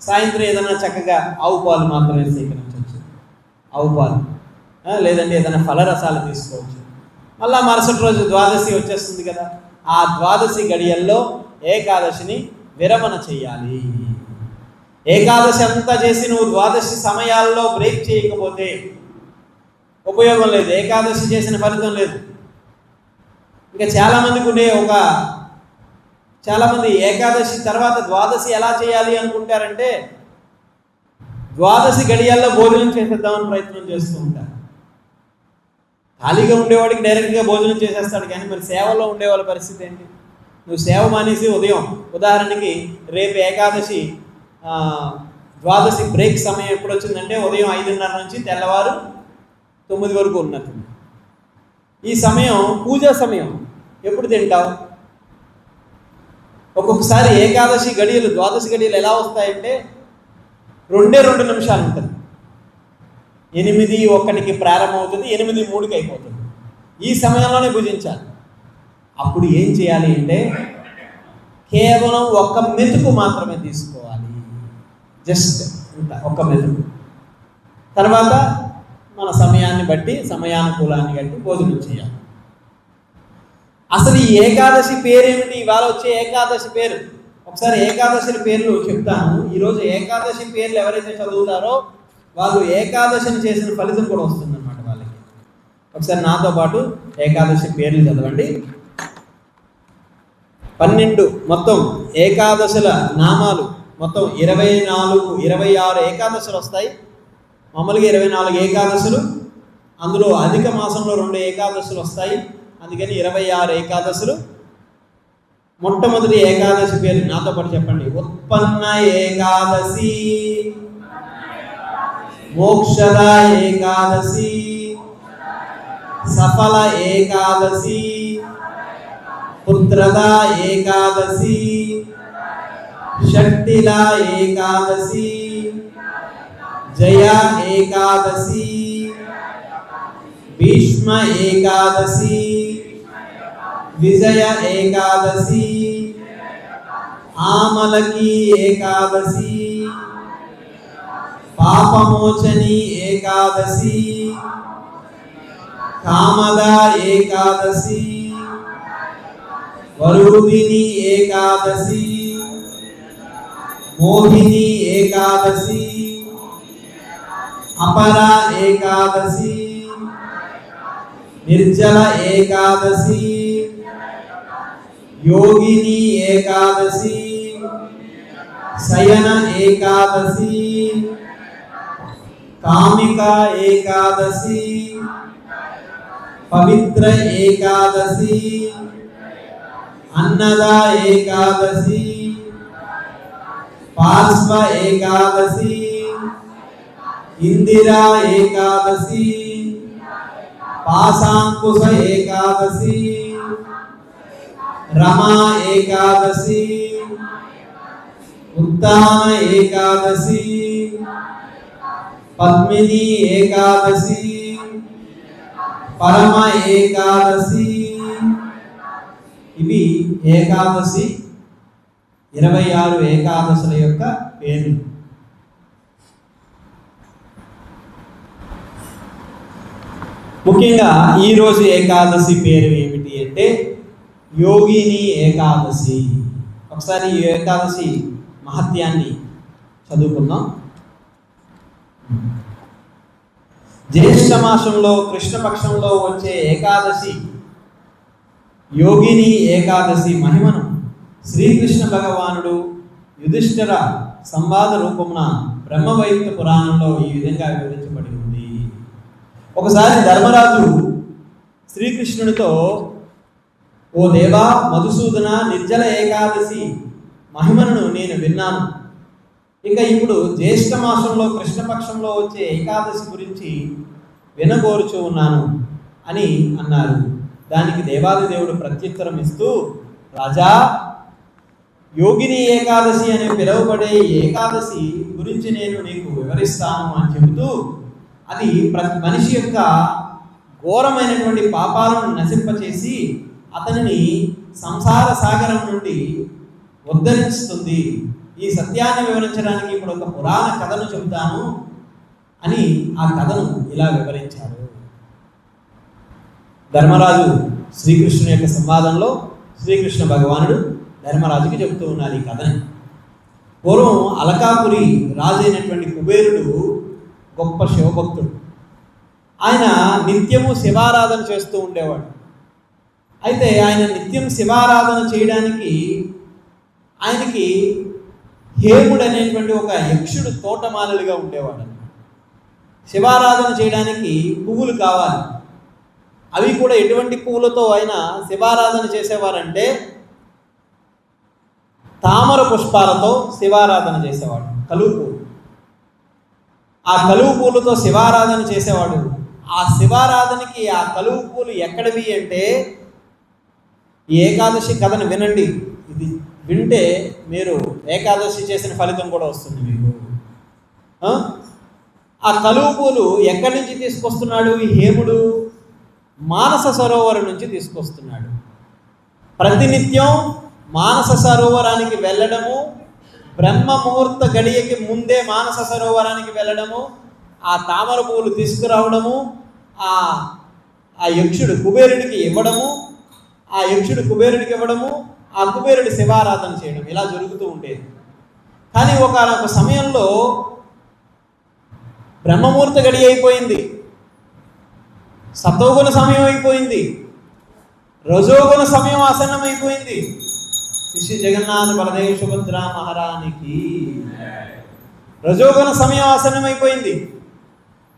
సాయంత్రం ఏదైనా చక్కగా ఆవు పాలు మాత్రమే స్వీకరించవచ్చు, ఆవు పాలు, లేదంటే ఏదైనా ఫలరసాలు తీసుకోవచ్చు. మళ్ళీ మరుసటి రోజు ద్వాదశి వచ్చేస్తుంది కదా, ఆ ద్వాదశి గడియల్లో ఏకాదశిని విరమణ చెయ్యాలి. ఏకాదశి అంతా చేసి నువ్వు ద్వాదశి సమయాల్లో బ్రేక్ చేయకపోతే ఉపయోగం లేదు, ఏకాదశి చేసిన ఫలితం లేదు. ఇంకా చాలామంది ఏకాదశి తర్వాత ద్వాదశి ఎలా చేయాలి అనుకుంటారంటే ద్వాదశి గడియాల్లో భోజనం చేసేద్దామని ప్రయత్నం చేస్తూ ఉంటారు. ఖాళీగా ఉండేవాడికి డైరెక్ట్గా భోజనం చేసేస్తాడు, కానీ మరి సేవలో ఉండేవాళ్ళ పరిస్థితి ఏంటి? నువ్వు సేవ మానేసి ఉదాహరణకి రేపు ఏకాదశి ద్వాదశి బ్రేక్ సమయం ఎప్పుడు వచ్చిందంటే ఉదయం 5:30 నుంచి తెల్లవారు 9 వరకు ఉన్నట్టుంది. ఈ సమయం పూజా సమయం, ఎప్పుడు తింటావు? ఒక్కొక్కసారి ఏకాదశి గడియలు ద్వాదశి గడియలు ఎలా వస్తాయంటే 2 నిమిషాలు ఉంటుంది. 8:01కి ప్రారంభమవుతుంది, 8:03కి అయిపోతుంది. ఈ సమయంలోనే భుజించాలి. అప్పుడు ఏం చేయాలి అంటే కేవలం ఒక్క మెతుకు మాత్రమే తీసుకోవాలి, జస్ట్ ఇంత ఒక్క మెతుకు. తర్వాత మన సమయాన్ని బట్టి, సమయానుకూలాన్ని బట్టి భోజనం చేయాలి. అసలు ఈ ఏకాదశి పేరేమిటి? ఇవాళ వచ్చే ఏకాదశి పేరు, ఒకసారి ఏకాదశి పేర్లు చెప్తాను. ఈరోజు ఏకాదశి పేర్లు ఎవరైతే చదువుతారో వాళ్ళు ఏకాదశిని చేసిన ఫలితం కూడా వస్తుందన్నమాట వాళ్ళకి. ఒకసారి నాతో పాటు ఏకాదశి పేర్లు చదవండి. 12 మొత్తం ఏకాదశుల నామాలు, మొత్తం 26 ఏకాదశులు వస్తాయి. మామూలుగా 24 ఏకాదశులు, అందులో అధిక మాసంలో 2 ఏకాదశులు వస్తాయి, అందుకని 26 ఏకాదశులు. మొట్టమొదటి ఏకాదశి పేరు నాతో పాటు చెప్పండి. ఉత్పన్న ఏకాదశి, మోక్షద ఏకాదశి, సఫల ఏకాదశి, పుత్రద ఏకాదశి, షట్టిల ఏకాదశి, జయ ఏకాదశి, భీష్మ ఏకాదశి, విజయ ఏకాదశి, ఆమలకి ఏకాదశి, పాపమోచని ఏకాదశి, కామద ఏకాదశి, వరుదిని ఏకాదశి, మోహిని ఏకాదశి, అపర ఏకాదశి, నిర్జల ఏకాదశి, యోగిని ఏకాదశి, శయన ఏకాదశి, కామిక ఏకాదశి, పవిత్ర ఏకాదశి, అన్నద ఏకాదశి, పార్శ్వ ఏకాదశి, ఇందిరా ఏకాదశి, పాశాంకుశ ఏకాదశి, రమా ఏకాదశి, ఉత్తాన ఏకాదశి, పద్మిని ఏకాదశి, పరమ ఏకాదశి. ఇవి ఏకాదశి 26 ఏకాదశుల యొక్క పేర్లు. ముఖ్యంగా ఈరోజు ఏకాదశి పేరు ఏమిటి అంటే యోగిని ఏకాదశి. ఒకసారి ఈ ఏకాదశి మహత్యాన్ని చదువుకుందాం. జ్యేష్ఠ మాసంలో కృష్ణపక్షంలో వచ్చే ఏకాదశి యోగిని ఏకాదశి మహిమను శ్రీకృష్ణ భగవానుడు యుధిష్ఠిర సంవాద రూపమున బ్రహ్మవైత్య పురాణంలో ఈ విధంగా వివరించబడి ఉంది. ఒకసారి ధర్మరాజు శ్రీకృష్ణునితో, ఓ దేవా మధుసూదన, నిర్జల ఏకాదశి మహిమను నేను విన్నాను. ఇక ఇప్పుడు జ్యేష్ఠ మాసంలో కృష్ణపక్షంలో వచ్చే ఏకాదశి గురించి వినగోరుచూ ఉన్నాను అని అన్నారు. దానికి దేవాది దేవుడు ప్రత్యుత్తరం ఇస్తూ, రాజా, యోగిని ఏకాదశి అని పిలువబడే ఏకాదశి గురించి నేను నీకు వివరిస్తాను అని చెబుతూ, అది ప్రతి మనిషి యొక్క ఘోరమైనటువంటి పాపాలను నశింపచేసి అతనిని సంసార సాగరం నుండి ఉద్ధరిస్తుంది. ఈ సత్యాన్ని వివరించడానికి ఇప్పుడు ఒక పురాణ కథను చెబుతాను అని ఆ కథను ఇలా వివరించారు. ధర్మరాజు శ్రీకృష్ణుని యొక్క సంవాదంలో శ్రీకృష్ణ భగవానుడు ధర్మరాజుకి చెబుతూ ఉన్నారు ఈ కథని. పూర్వం అలకాపురి రాజు అయినటువంటి కుబేరుడు గొప్ప శివభక్తుడు. ఆయన నిత్యము శివారాధన చేస్తూ ఉండేవాడు. అయితే ఆయన నిత్యం శివారాధన చేయడానికి ఆయనకి హేముడు అనేటువంటి ఒక యక్షుడు తోటమాలుగా ఉండేవాడు. శివారాధన చేయడానికి పువ్వులు కావాలి. అవి కూడా ఎటువంటి పువ్వులతో ఆయన శివారాధన చేసేవారంటే తామర పుష్పాలతో శివారాధన చేసేవాడు. కలువు పువ్వు, ఆ కలువు పూలతో శివారాధన చేసేవాడు. ఆ శివారాధనకి ఆ కలువు పూలు ఎక్కడివి అంటే, ఈ ఏకాదశి కథను వినండి. ఇది వింటే మీరు ఏకాదశి చేసిన ఫలితం కూడా వస్తుంది మీకు. ఆ కలువ పూలు ఎక్కడి నుంచి తీసుకొస్తున్నాడు ఈ హేముడు? మానస సరోవరం నుంచి తీసుకొస్తున్నాడు. ప్రతినిత్యం మానస సరోవరానికి వెళ్ళడము, బ్రహ్మ ముహూర్త గడియకి ముందే మానస సరోవరానికి వెళ్ళడము, ఆ తామర పువ్వులు తీసుకురావడము, ఆ యక్షుడు కుబేరుడికి ఇవ్వడము, ఆ కుబేరుడి శివారాధన చేయడం, ఇలా జరుగుతూ ఉండేది. కానీ ఒక సమయంలో బ్రహ్మముహూర్త గడి అయిపోయింది, సతోగుణ సమయం అయిపోయింది, రజోగుణ సమయం ఆసన్నమైపోయింది. శ్రీ జగన్నాథ బలదేవ సుభద్ర మహారానికి రజోగుణ సమయం ఆసన్నమైపోయింది.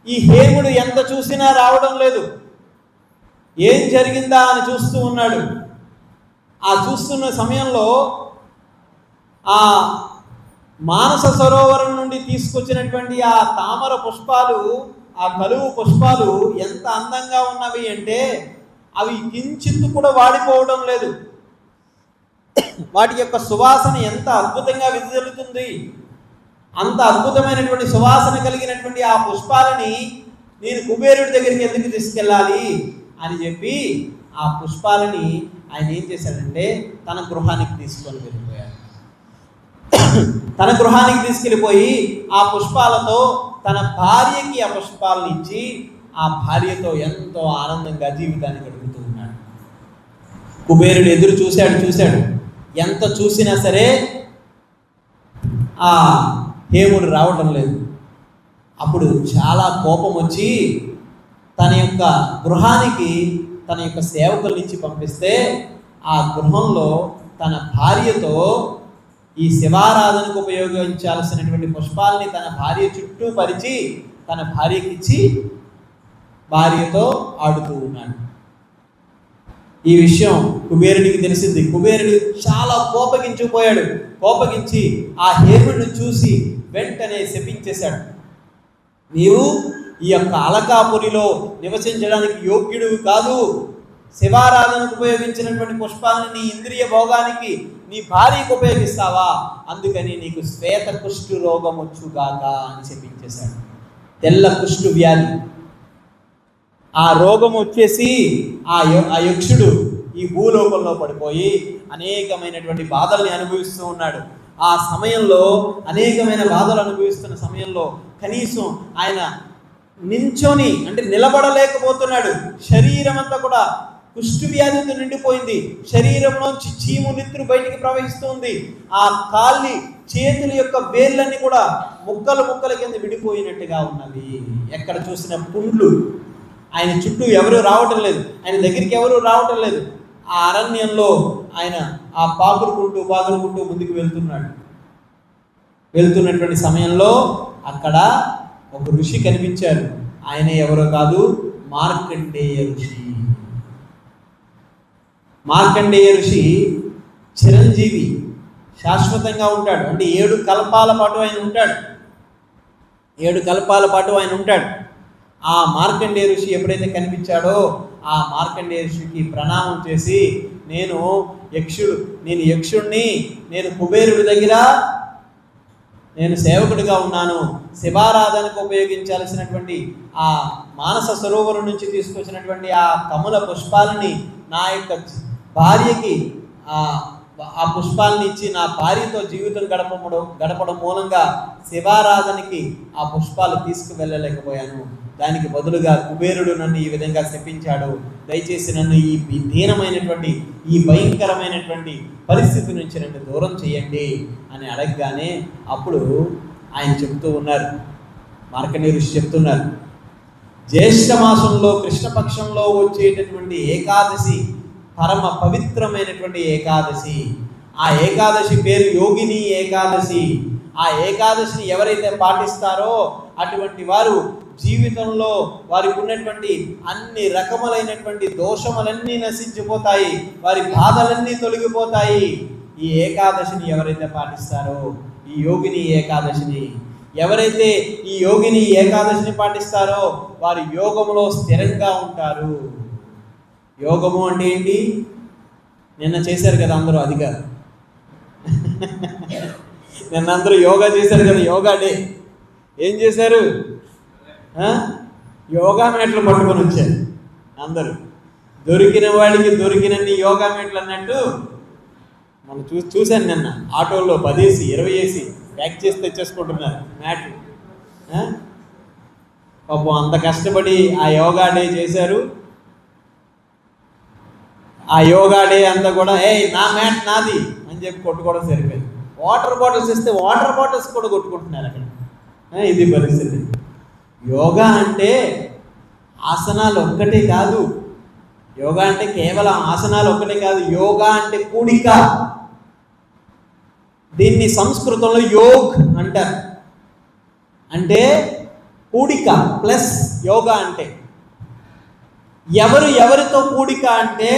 ఈ హేముడు ఎంత చూసినా రావడం లేదు. ఏం జరిగిందా అని చూస్తూ ఉన్నాడు. ఆ చూస్తున్న సమయంలో ఆ మానస సరోవరం నుండి తీసుకొచ్చినటువంటి ఆ తామర పుష్పాలు, ఆ కలువు పుష్పాలు ఎంత అందంగా ఉన్నవి అంటే అవి కించిత్తు కూడా వాడిపోవడం లేదు. వాటి యొక్క సువాసన ఎంత అద్భుతంగా విదజల్లుతుంది. అంత అద్భుతమైనటువంటి సువాసన కలిగినటువంటి ఆ పుష్పాలని నేను కుబేరుడి దగ్గరికి ఎందుకు తీసుకెళ్ళాలి అని చెప్పి ఆ పుష్పాలని ఆయన ఏం చేశాడంటే తన గృహానికి తీసుకొని వెళ్ళిపోయాడు. తన గృహానికి తీసుకెళ్ళిపోయి ఆ పుష్పాలతో తన భార్యకి ఆ పుష్పాలను ఇచ్చి ఆ భార్యతో ఎంతో ఆనందంగా జీవితాన్ని గడుపుతూ ఉన్నాడు. కుబేరుడు ఎదురు చూశాడు. ఎంత చూసినా సరే ఆ హేముడు రావటం లేదు. అప్పుడు చాలా కోపం వచ్చి తన యొక్క గృహానికి తన యొక్క సేవకుల నుంచి పంపిస్తే ఆ గృహంలో తన భార్యతో ఈ శివారాధనకు ఉపయోగించాల్సినటువంటి పుష్పాలని తన భార్య చుట్టూ పరిచి తన భార్యకిచ్చి భార్యతో ఆడుతూ ఉన్నాడు. ఈ విషయం కుబేరుడికి తెలిసింది. కుబేరుడు చాలా కోపగించి ఆ హేముడిని చూసి వెంటనే శపించేశాడు. నీవు ఈ యొక్క అలకాపురిలో నివసించడానికి యోగ్యుడు కాదు. శివారాధనకు ఉపయోగించినటువంటి పుష్పాలను నీ ఇంద్రియ భోగానికి నీ భార్యకు ఉపయోగిస్తావా? అందుకని నీకు శ్వేత కుష్టు రోగం వచ్చుగాక అని శపించేశాడు. తెల్ల కుష్టు వ్యాధి. ఆ రోగం వచ్చేసి ఆ యక్షుడు ఈ భూలోకంలో పడిపోయి అనేకమైనటువంటి బాధల్ని అనుభవిస్తూ ఉన్నాడు. ఆ సమయంలో అనేకమైన బాధలు అనుభవిస్తున్న సమయంలో కనీసం ఆయన నించొని అంటే నిలబడలేకపోతున్నాడు. శరీరం అంతా కూడా కుష్టు వ్యాధితో నిండిపోయింది. శరీరంలోంచి చీము నిత్తురు బయటికి ప్రవహిస్తుంది. ఆ కాళ్ళి చేతుల యొక్క వేళ్ళన్నీ కూడా ముక్కల కింద విడిపోయినట్టుగా ఉన్నవి. ఎక్కడ చూసిన పుండ్లు. ఆయన చుట్టూ ఎవరు రావటం లేదు, ఆయన దగ్గరికి ఎవరు రావటం లేదు. ఆ అరణ్యంలో ఆయన ఆ పాకురుకుంటూ ముందుకు వెళ్తున్నటువంటి సమయంలో అక్కడ ఒక ఋషి కనిపించారు. ఆయన ఎవరో కాదు, మార్కండేయ ఋషి. మార్కండేయ ఋషి చిరంజీవి, శాశ్వతంగా ఉంటాడు. అంటే 7 కల్పాల పాటు ఆయన ఉంటాడు. 7 కల్పాల పాటు ఆయన ఉంటాడు. ఆ మార్కండేయ ఋషి ఎప్పుడైతే కనిపించాడో ఆ మార్కండేయ ఋషికి ప్రణామం చేసి, నేను యక్షుణ్ణి, నేను కుబేరుడి దగ్గర నేను సేవకుడిగా ఉన్నాను. శివారాధనకు ఉపయోగించాల్సినటువంటి ఆ మానస సరోవరం నుంచి తీసుకొచ్చినటువంటి ఆ కమల పుష్పాలని నా యొక్క భార్యకి ఆ పుష్పాలని ఇచ్చి నా భార్యతో జీవితం గడపడం మూలంగా శివారాధనకి ఆ పుష్పాలు తీసుకువెళ్ళలేకపోయాను. దానికి బదులుగా కుబేరుడు నన్ను ఈ విధంగా శపించాడు. దయచేసి నన్ను ఈ దీనమైనటువంటి ఈ భయంకరమైనటువంటి పరిస్థితి నుంచి నన్ను దూరం చేయండి అని అడగగానే అప్పుడు ఆయన చెప్తూ ఉన్నారు, మార్కండేయ ఋషి చెప్తున్నారు, జ్యేష్ఠ మాసంలో కృష్ణపక్షంలో వచ్చేటటువంటి ఏకాదశి పరమ పవిత్రమైనటువంటి ఏకాదశి. ఆ ఏకాదశి పేరు యోగిని ఏకాదశి. ఆ ఏకాదశిని ఎవరైతే పాటిస్తారో అటువంటి వారు జీవితంలో వారికి ఉన్నటువంటి అన్ని రకములైనటువంటి దోషములన్నీ నశించిపోతాయి, వారి బాధలన్నీ తొలగిపోతాయి. ఈ ఏకాదశిని ఎవరైతే పాటిస్తారో, ఈ యోగిని ఏకాదశిని ఎవరైతే ఈ యోగిని ఏకాదశిని పాటిస్తారో వారి యోగములో స్థిరంగా ఉంటారు. యోగము అంటే ఏంటి? నిన్న చేశారు కదా అందరూ, అది కాదు. నిన్న అందరూ యోగా చేశారు కదా, యోగా డే. ఏం చేశారు? యోగా మ్యాట్లు పట్టుకొని వచ్చారు అందరూ. దొరికిన వాడికి దొరికినన్ని యోగా మ్యాట్లు అన్నట్టు మనం చూశాను నిన్న. ఆటోల్లో 10 వేసి 20 వేసి ప్యాక్ చేసి తెచ్చేసుకుంటున్నారు మ్యాట్లు. పాపం అంత కష్టపడి ఆ యోగా డే చేశారు. ఆ యోగా డే అంతా కూడా నా మ్యాట్ నాది అని చెప్పి కొట్టుకోవడం సరిపోయింది. వాటర్ బాటిల్స్ ఇస్తే వాటర్ బాటిల్స్ కూడా కొట్టుకుంటున్నారు అక్కడ. ఇది పరిస్థితి. యోగా అంటే ఆసనాలు ఒక్కటే కాదు. యోగా అంటే కేవలం ఆసనాలు ఒక్కటే కాదు. యోగా అంటే కూడిక. దీన్ని సంస్కృతంలో యోగ్ అంటారు. అంటే కూడిక ప్లస్ యోగా. అంటే ఎవరితో కూడిక అంటే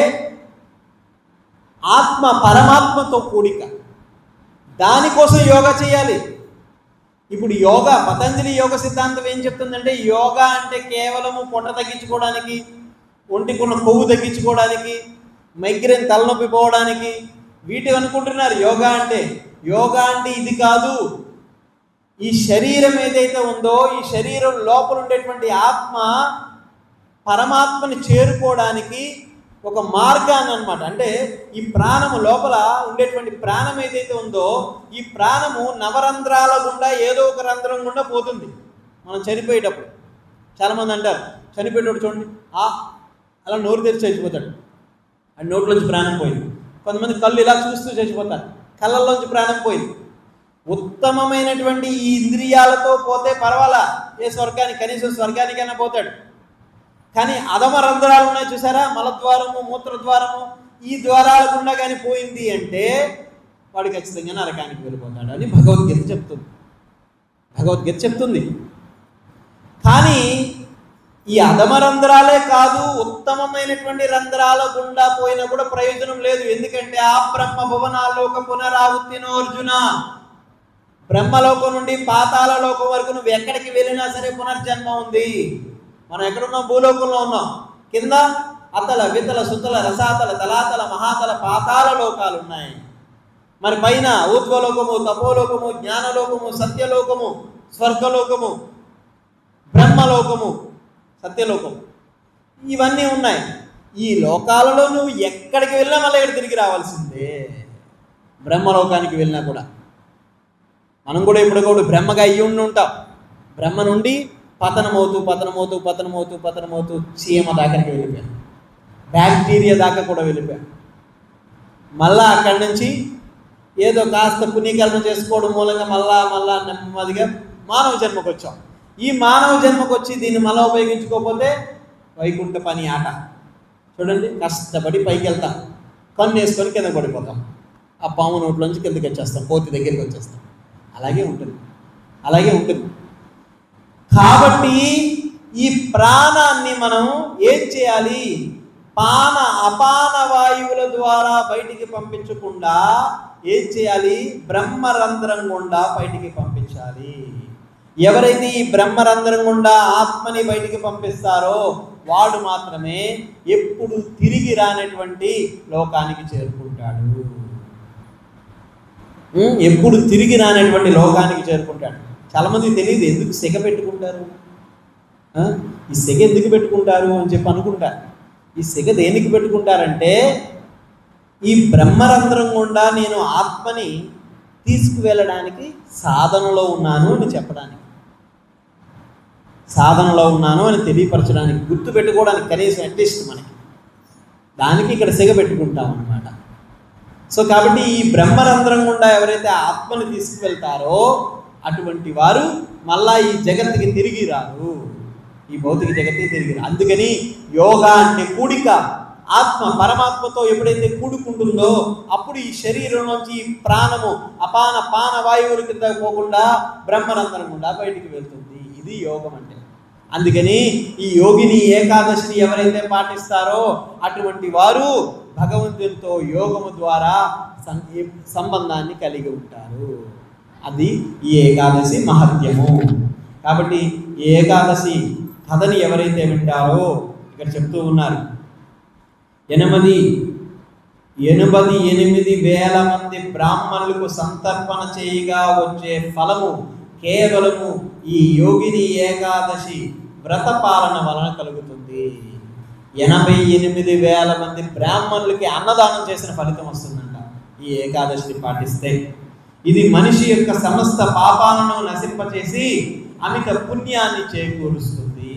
ఆత్మ పరమాత్మతో కూడిక. దానికోసం యోగా చేయాలి. ఇప్పుడు యోగా, పతంజలి యోగ సిద్ధాంతం ఏం చెప్తుందంటే, యోగా అంటే కేవలము పొట్ట తగ్గించుకోవడానికి, ఒంటికున్న కొవ్వు తగ్గించుకోవడానికి, మైగ్రేన్ తలనొప్పి పోవడానికి వీటి అనుకుంటున్నారు యోగా అంటే. యోగా అంటే ఇది కాదు. ఈ శరీరం ఏదైతే ఉందో, ఈ శరీరం లోపల ఉండేటువంటి ఆత్మ పరమాత్మని చేరుకోవడానికి ఒక మార్గాన్ని అన్నమాట. అంటే ఈ ప్రాణము లోపల ఉండేటువంటి ప్రాణం ఏదైతే ఉందో, ఈ ప్రాణము నవరంధ్రాల గుండా ఏదో ఒక రంధ్రం గుండా పోతుంది మనం చనిపోయేటప్పుడు. చాలామంది అంటారు చనిపోయేటప్పుడు చూడండి అలా నోరు తెరిచి చచ్చిపోతాడు, ఆ నోట్లోంచి ప్రాణం పోయింది. కొంతమంది కళ్ళు ఇలా చూస్తూ చచ్చిపోతారు, కళ్ళల్లోంచి ప్రాణం పోయింది. ఉత్తమమైనటువంటి ఈ ఇంద్రియాలతో పోతే పర్వాలా, ఏ స్వర్గానికి, కనీసం స్వర్గానికైనా పోతాడు. కానీ అధమ రంధ్రాలు ఉన్నాయి చూసారా, మలద్వారము, మూత్రద్వారము, ఈ ద్వారాల గుండా కానీ పోయింది అంటే వాడు ఖచ్చితంగా నరకానికి వెళ్ళిపోతాడు అని భగవద్గీత చెప్తుంది. కానీ ఈ అధమ రంధ్రాలే కాదు, ఉత్తమమైనటువంటి రంధ్రాల గుండా పోయినా కూడా ప్రయోజనం లేదు. ఎందుకంటే ఆ బ్రహ్మ భువనాలోక పునరావృత్తినో అర్జున, బ్రహ్మలోకం నుండి పాతాళ లోకం వరకు నువ్వు ఎక్కడికి వెళ్ళినా సరే పునర్జన్మ ఉంది. మనం ఎక్కడున్నాం? భూలోకంలో ఉన్నాం. కింద అతల వితల సుతల రసాతల తలాతల మహాతల పాతాళ లోకాలు ఉన్నాయి. మరి పైన ఊర్ధ్వలోకము, తపోలోకము, జ్ఞానలోకము, సత్యలోకము, స్వర్గలోకము, బ్రహ్మలోకము, సత్యలోకము, ఇవన్నీ ఉన్నాయి. ఈ లోకాలలో నువ్వు ఎక్కడికి వెళ్ళినా మళ్ళీ ఇక్కడ తిరిగి రావాల్సిందే. బ్రహ్మలోకానికి వెళ్ళినా కూడా మనం కూడా ఇప్పుడు బ్రహ్మగా అయ్యి ఉంటాం. బ్రహ్మ నుండి పతనమవుతూ చీమ దాకాకి వెళ్ళిపోయాం, బ్యాక్టీరియా దాకా కూడా వెళ్ళిపోయాం. మళ్ళా అక్కడి నుంచి ఏదో కాస్త పుణ్యకర్మ చేసుకోవడం మూలంగా మళ్ళా నెమ్మదిగా మానవ జన్మకు వచ్చాం. ఈ మానవ జన్మకు వచ్చి దీన్ని మళ్ళీ ఉపయోగించుకోకపోతే వైకుంఠ పని ఆట. చూడండి, కష్టపడి పైకి వెళ్తాం, కన్ను వేసుకొని కింద పడిపోతాం, ఆ పాము నోట్లోంచి కిందకి వచ్చేస్తాం, కోతి దగ్గరికి వచ్చేస్తాం. అలాగే ఉంటుంది. కాబట్టి ఈ ప్రాణాన్ని మనం ఏం చేయాలి? అపాన వాయువుల ద్వారా బయటికి పంపించకుండా ఏం చేయాలి? బ్రహ్మరంధ్రం గుండా బయటికి పంపించాలి. ఎవరైతే ఈ బ్రహ్మరంధ్రం గుండా ఆత్మని బయటికి పంపిస్తారో వాడు మాత్రమే ఎప్పుడు తిరిగి రానటువంటి లోకానికి చేరుకుంటాడు. ఎప్పుడు తిరిగి రానటువంటి లోకానికి చేరుకుంటాడు. చాలామంది తెలియదు ఎందుకు సెగ పెట్టుకుంటారు, ఈ సెగ ఎందుకు పెట్టుకుంటారు అని చెప్పి అనుకుంటారు. ఈ సెగ దేనికి పెట్టుకుంటారంటే, ఈ బ్రహ్మరంధ్రం గుండా నేను ఆత్మని తీసుకువెళ్ళడానికి సాధనలో ఉన్నాను అని చెప్పడానికి, సాధనలో ఉన్నాను అని తెలియపరచడానికి, గుర్తు పెట్టుకోవడానికి, కనీసం అట్లీస్ట్ మనకి దానికి ఇక్కడ సెగ పెట్టుకుంటాం అన్నమాట. సో కాబట్టి ఈ బ్రహ్మరంధ్రం గుండా ఎవరైతే ఆత్మని తీసుకువెళ్తారో అటువంటి వారు మళ్ళా ఈ జగత్తుకి తిరిగి రారు, ఈ భౌతిక జగత్తుకి తిరిగి రారు. అందుకని యోగా అంటే కూడిక. ఆత్మ పరమాత్మతో ఎప్పుడైతే కూడుకుంటుందో అప్పుడు ఈ శరీరంలోంచి ఈ ప్రాణము పాన వాయువుల కింద పోకుండా బ్రహ్మరంధ్రం గుండా బయటికి వెళ్తుంది. ఇది యోగం అంటే. అందుకని ఈ యోగిని ఏకాదశిని ఎవరైతే పాటిస్తారో అటువంటి వారు భగవంతునితో యోగము ద్వారా సంబంధాన్ని కలిగి ఉంటారు. అది ఈ ఏకాదశి మహత్యము. కాబట్టి ఈ ఏకాదశి కథని ఎవరైతే వింటారో ఇక్కడ చెప్తూ ఉన్నారు, 88,000 మంది బ్రాహ్మణులకు సంతర్పణ చేయగా వచ్చే ఫలము కేవలము ఈ యోగిని ఏకాదశి వ్రత పాలన వలన కలుగుతుంది. 88,000 మంది బ్రాహ్మణులకి అన్నదానం చేసిన ఫలితం వస్తుందంట ఈ ఏకాదశిని పాటిస్తే. ఇది మనిషి యొక్క సమస్త పాపాలను నశింపచేసి అమిత పుణ్యాన్ని చేకూరుస్తుంది.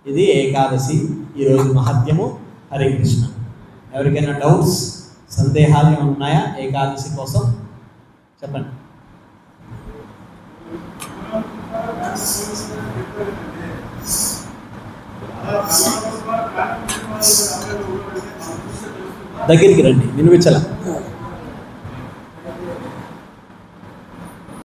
ఇది ఏకాదశి ఈరోజు మహత్యము. హరే కృష్ణ. ఎవరికైనా డౌట్స్, సందేహాలు ఏమైనా ఉన్నాయా ఏకాదశి కోసం? చెప్పండి. దగ్గరికి రండి, వినిపించాల.